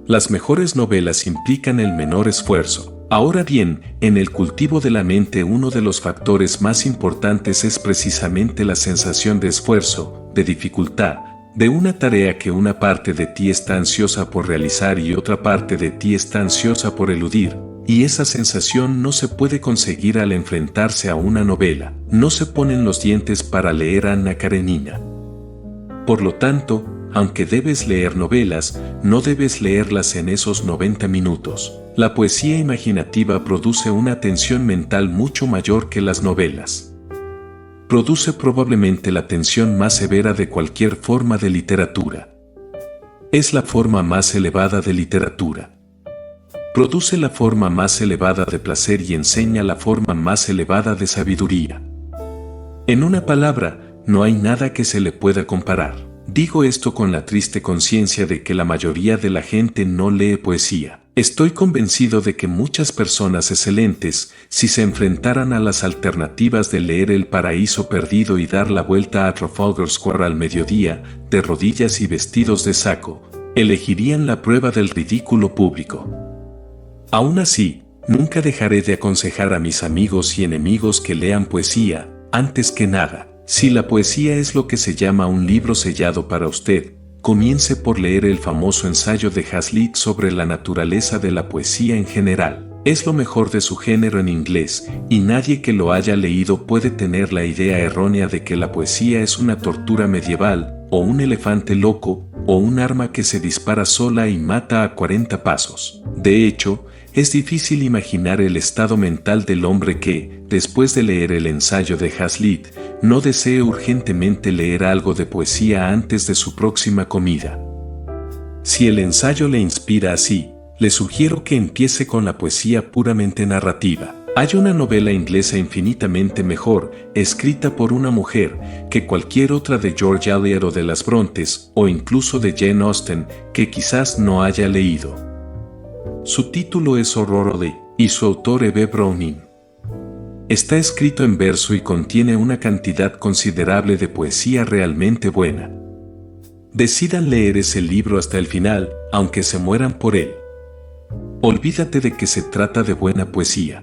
Las mejores novelas implican el menor esfuerzo. Ahora bien, en el cultivo de la mente uno de los factores más importantes es precisamente la sensación de esfuerzo, de dificultad, de una tarea que una parte de ti está ansiosa por realizar y otra parte de ti está ansiosa por eludir, y esa sensación no se puede conseguir al enfrentarse a una novela. No se ponen los dientes para leer a Anna Karenina. Por lo tanto, aunque debes leer novelas, no debes leerlas en esos 90 minutos. La poesía imaginativa produce una tensión mental mucho mayor que las novelas. Produce probablemente la tensión más severa de cualquier forma de literatura. Es la forma más elevada de literatura. Produce la forma más elevada de placer y enseña la forma más elevada de sabiduría. En una palabra, no hay nada que se le pueda comparar. Digo esto con la triste conciencia de que la mayoría de la gente no lee poesía. Estoy convencido de que muchas personas excelentes, si se enfrentaran a las alternativas de leer El Paraíso Perdido y dar la vuelta a Trafalgar Square al mediodía, de rodillas y vestidos de saco, elegirían la prueba del ridículo público. Aún así, nunca dejaré de aconsejar a mis amigos y enemigos que lean poesía, antes que nada. Si la poesía es lo que se llama un libro sellado para usted, comience por leer el famoso ensayo de Hazlitt sobre la naturaleza de la poesía en general. Es lo mejor de su género en inglés, y nadie que lo haya leído puede tener la idea errónea de que la poesía es una tortura medieval, o un elefante loco, o un arma que se dispara sola y mata a 40 pasos. De hecho, es difícil imaginar el estado mental del hombre que, después de leer el ensayo de Hazlitt, no desee urgentemente leer algo de poesía antes de su próxima comida. Si el ensayo le inspira así, le sugiero que empiece con la poesía puramente narrativa. Hay una novela inglesa infinitamente mejor, escrita por una mujer, que cualquier otra de George Eliot o de las Brontes, o incluso de Jane Austen, que quizás no haya leído. Su título es Aurora y su autor E.B. Browning. Está escrito en verso y contiene una cantidad considerable de poesía realmente buena. Decidan leer ese libro hasta el final, aunque se mueran por él. Olvídate de que se trata de buena poesía.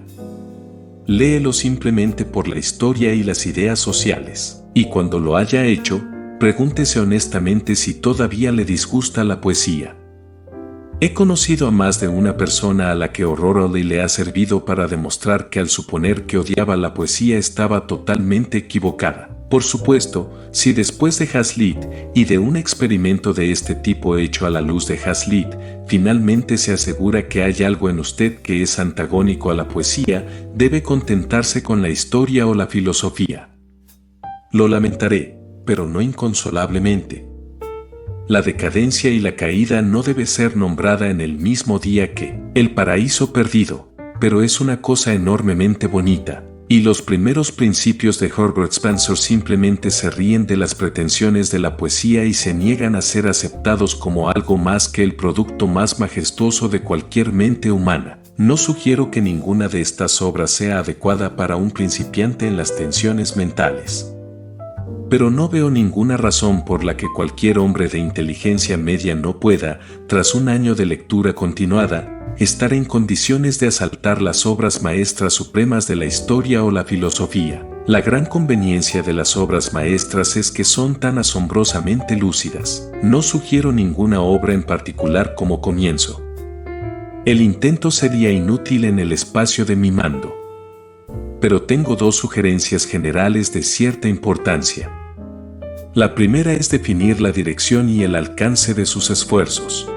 Léelo simplemente por la historia y las ideas sociales. Y cuando lo haya hecho, pregúntese honestamente si todavía le disgusta la poesía. He conocido a más de una persona a la que Aurora le ha servido para demostrar que al suponer que odiaba la poesía estaba totalmente equivocada. Por supuesto, si después de Hazlitt y de un experimento de este tipo hecho a la luz de Hazlitt, finalmente se asegura que hay algo en usted que es antagónico a la poesía, debe contentarse con la historia o la filosofía. Lo lamentaré, pero no inconsolablemente. La decadencia y la caída no debe ser nombrada en el mismo día que El Paraíso Perdido, pero es una cosa enormemente bonita, y los primeros principios de Herbert Spencer simplemente se ríen de las pretensiones de la poesía y se niegan a ser aceptados como algo más que el producto más majestuoso de cualquier mente humana. No sugiero que ninguna de estas obras sea adecuada para un principiante en las tensiones mentales. Pero no veo ninguna razón por la que cualquier hombre de inteligencia media no pueda, tras un año de lectura continuada, estar en condiciones de asaltar las obras maestras supremas de la historia o la filosofía. La gran conveniencia de las obras maestras es que son tan asombrosamente lúcidas. No sugiero ninguna obra en particular como comienzo. El intento sería inútil en el espacio de mi mando. Pero tengo dos sugerencias generales de cierta importancia. La primera es definir la dirección y el alcance de sus esfuerzos.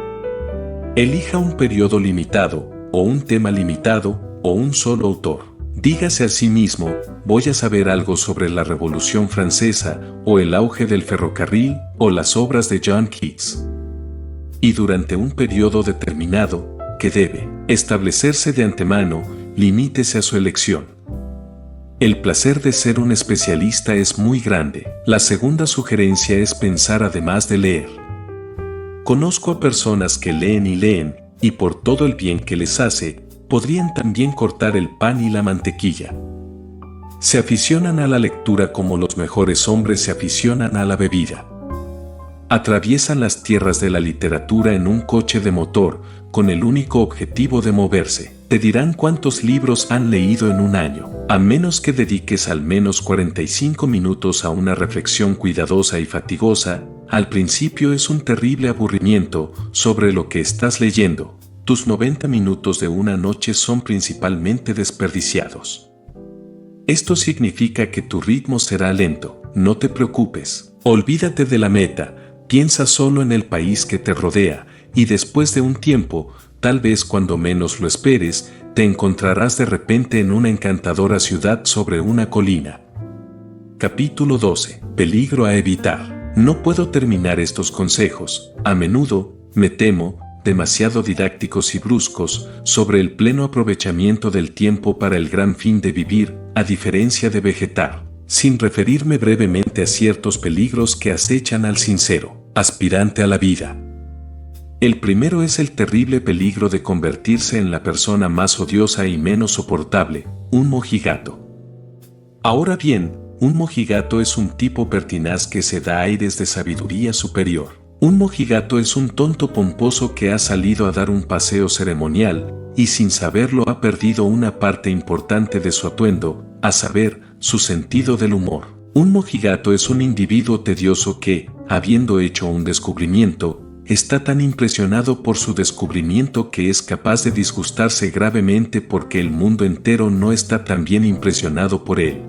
Elija un periodo limitado, o un tema limitado, o un solo autor. Dígase a sí mismo, voy a saber algo sobre la Revolución Francesa, o el auge del ferrocarril, o las obras de John Keats. Y durante un periodo determinado, que debe establecerse de antemano, limítese a su elección. El placer de ser un especialista es muy grande. La segunda sugerencia es pensar además de leer. Conozco a personas que leen y por todo el bien que les hace, podrían también cortar el pan y la mantequilla. Se aficionan a la lectura como los mejores hombres se aficionan a la bebida. Atraviesan las tierras de la literatura en un coche de motor, con el único objetivo de moverse. Te dirán cuántos libros han leído en un año, a menos que dediques al menos 45 minutos a una reflexión cuidadosa y fatigosa. Al principio es un terrible aburrimiento sobre lo que estás leyendo. Tus 90 minutos de una noche son principalmente desperdiciados. Esto significa que tu ritmo será lento. No te preocupes. Olvídate de la meta. Piensa solo en el país que te rodea, y después de un tiempo, tal vez cuando menos lo esperes, te encontrarás de repente en una encantadora ciudad sobre una colina. Capítulo 12. Peligro a evitar. No puedo terminar estos consejos, a menudo, me temo, demasiado didácticos y bruscos, sobre el pleno aprovechamiento del tiempo para el gran fin de vivir, a diferencia de vegetar, sin referirme brevemente a ciertos peligros que acechan al sincero aspirante a la vida. El primero es el terrible peligro de convertirse en la persona más odiosa y menos soportable, un mojigato. Ahora bien, un mojigato es un tipo pertinaz que se da aires de sabiduría superior. Un mojigato es un tonto pomposo que ha salido a dar un paseo ceremonial y sin saberlo ha perdido una parte importante de su atuendo, a saber, su sentido del humor. Un mojigato es un individuo tedioso que, habiendo hecho un descubrimiento, está tan impresionado por su descubrimiento que es capaz de disgustarse gravemente porque el mundo entero no está tan bien impresionado por él.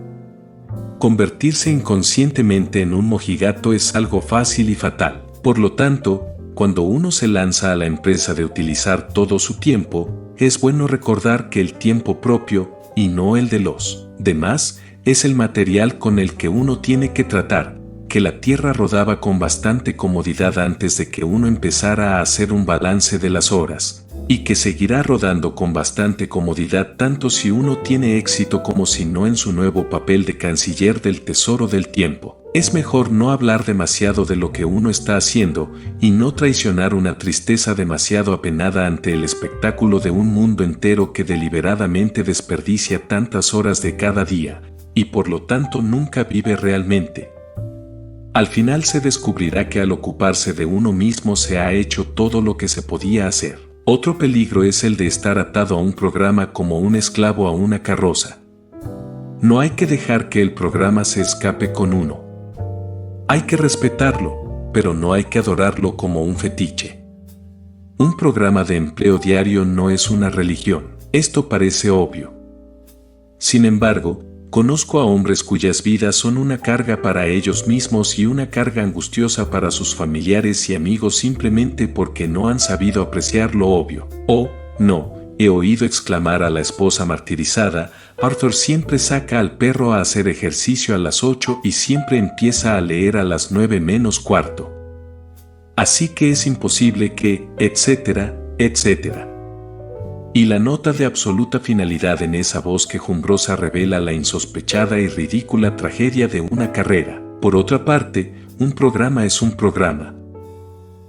Convertirse inconscientemente en un mojigato es algo fácil y fatal. Por lo tanto, cuando uno se lanza a la empresa de utilizar todo su tiempo, es bueno recordar que el tiempo propio, y no el de los demás, es el material con el que uno tiene que tratar, que la Tierra rodaba con bastante comodidad antes de que uno empezara a hacer un balance de las horas, y que seguirá rodando con bastante comodidad tanto si uno tiene éxito como si no en su nuevo papel de canciller del tesoro del tiempo. Es mejor no hablar demasiado de lo que uno está haciendo y no traicionar una tristeza demasiado apenada ante el espectáculo de un mundo entero que deliberadamente desperdicia tantas horas de cada día, y por lo tanto nunca vive realmente. Al final se descubrirá que al ocuparse de uno mismo se ha hecho todo lo que se podía hacer. Otro peligro es el de estar atado a un programa como un esclavo a una carroza. No hay que dejar que el programa se escape con uno. Hay que respetarlo, pero no hay que adorarlo como un fetiche. Un programa de empleo diario no es una religión. Esto parece obvio. Sin embargo, conozco a hombres cuyas vidas son una carga para ellos mismos y una carga angustiosa para sus familiares y amigos simplemente porque no han sabido apreciar lo obvio. Oh, no, he oído exclamar a la esposa martirizada: Arthur siempre saca al perro a hacer ejercicio a las 8 y siempre empieza a leer a las 9 menos cuarto. Así que es imposible que, etcétera, etcétera. Y la nota de absoluta finalidad en esa voz quejumbrosa revela la insospechada y ridícula tragedia de una carrera. Por otra parte, un programa es un programa.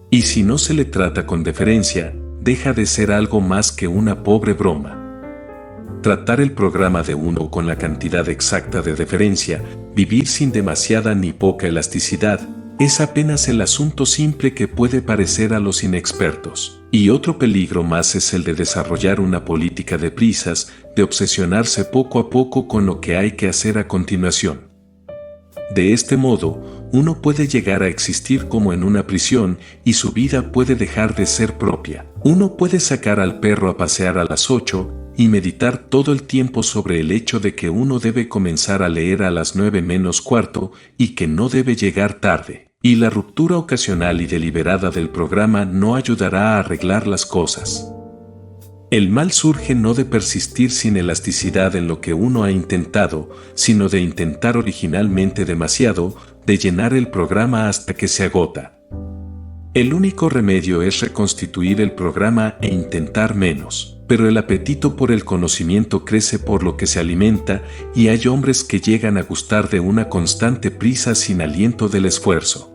Y si no se le trata con deferencia, deja de ser algo más que una pobre broma. Tratar el programa de uno con la cantidad exacta de deferencia, vivir sin demasiada ni poca elasticidad, es apenas el asunto simple que puede parecer a los inexpertos. Y otro peligro más es el de desarrollar una política de prisas, de obsesionarse poco a poco con lo que hay que hacer a continuación. De este modo, uno puede llegar a existir como en una prisión y su vida puede dejar de ser propia. Uno puede sacar al perro a pasear a las 8 y meditar todo el tiempo sobre el hecho de que uno debe comenzar a leer a las 9 menos cuarto y que no debe llegar tarde. Y la ruptura ocasional y deliberada del programa no ayudará a arreglar las cosas. El mal surge no de persistir sin elasticidad en lo que uno ha intentado, sino de intentar originalmente demasiado, de llenar el programa hasta que se agota. El único remedio es reconstituir el programa e intentar menos. Pero el apetito por el conocimiento crece por lo que se alimenta y hay hombres que llegan a gustar de una constante prisa sin aliento del esfuerzo.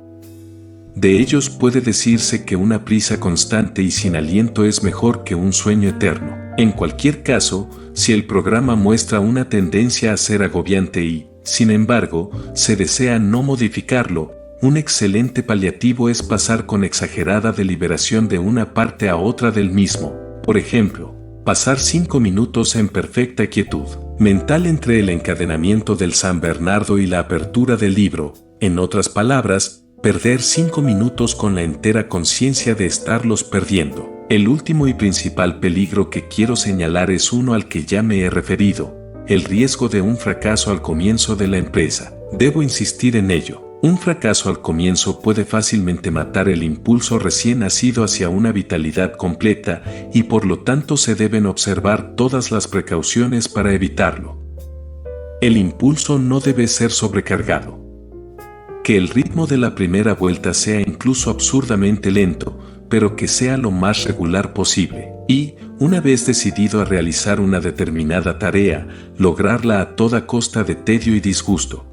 De ellos puede decirse que una prisa constante y sin aliento es mejor que un sueño eterno. En cualquier caso, si el programa muestra una tendencia a ser agobiante y, sin embargo, se desea no modificarlo, un excelente paliativo es pasar con exagerada deliberación de una parte a otra del mismo. Por ejemplo, pasar 5 minutos en perfecta quietud mental entre el encadenamiento del San Bernardo y la apertura del libro. En otras palabras, perder 5 minutos con la entera conciencia de estarlos perdiendo. El último y principal peligro que quiero señalar es uno al que ya me he referido: el riesgo de un fracaso al comienzo de la empresa. Debo insistir en ello. Un fracaso al comienzo puede fácilmente matar el impulso recién nacido hacia una vitalidad completa y por lo tanto se deben observar todas las precauciones para evitarlo. El impulso no debe ser sobrecargado. Que el ritmo de la primera vuelta sea incluso absurdamente lento, pero que sea lo más regular posible. Y, una vez decidido a realizar una determinada tarea, lograrla a toda costa de tedio y disgusto.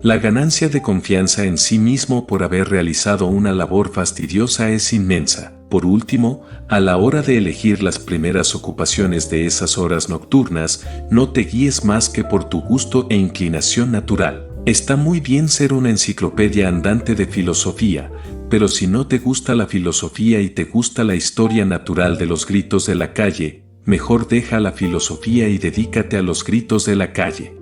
La ganancia de confianza en sí mismo por haber realizado una labor fastidiosa es inmensa. Por último, a la hora de elegir las primeras ocupaciones de esas horas nocturnas, no te guíes más que por tu gusto e inclinación natural. Está muy bien ser una enciclopedia andante de filosofía, pero si no te gusta la filosofía y te gusta la historia natural de los gritos de la calle, mejor deja la filosofía y dedícate a los gritos de la calle.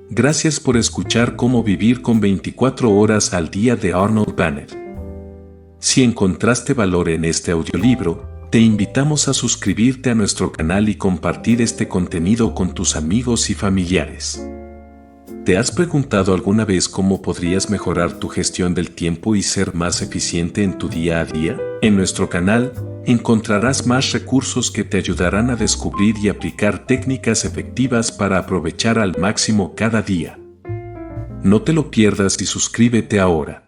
Gracias por escuchar Cómo vivir con 24 horas al día de Arnold Bennett. Si encontraste valor en este audiolibro, te invitamos a suscribirte a nuestro canal y compartir este contenido con tus amigos y familiares. ¿Te has preguntado alguna vez cómo podrías mejorar tu gestión del tiempo y ser más eficiente en tu día a día? En nuestro canal, encontrarás más recursos que te ayudarán a descubrir y aplicar técnicas efectivas para aprovechar al máximo cada día. No te lo pierdas y suscríbete ahora.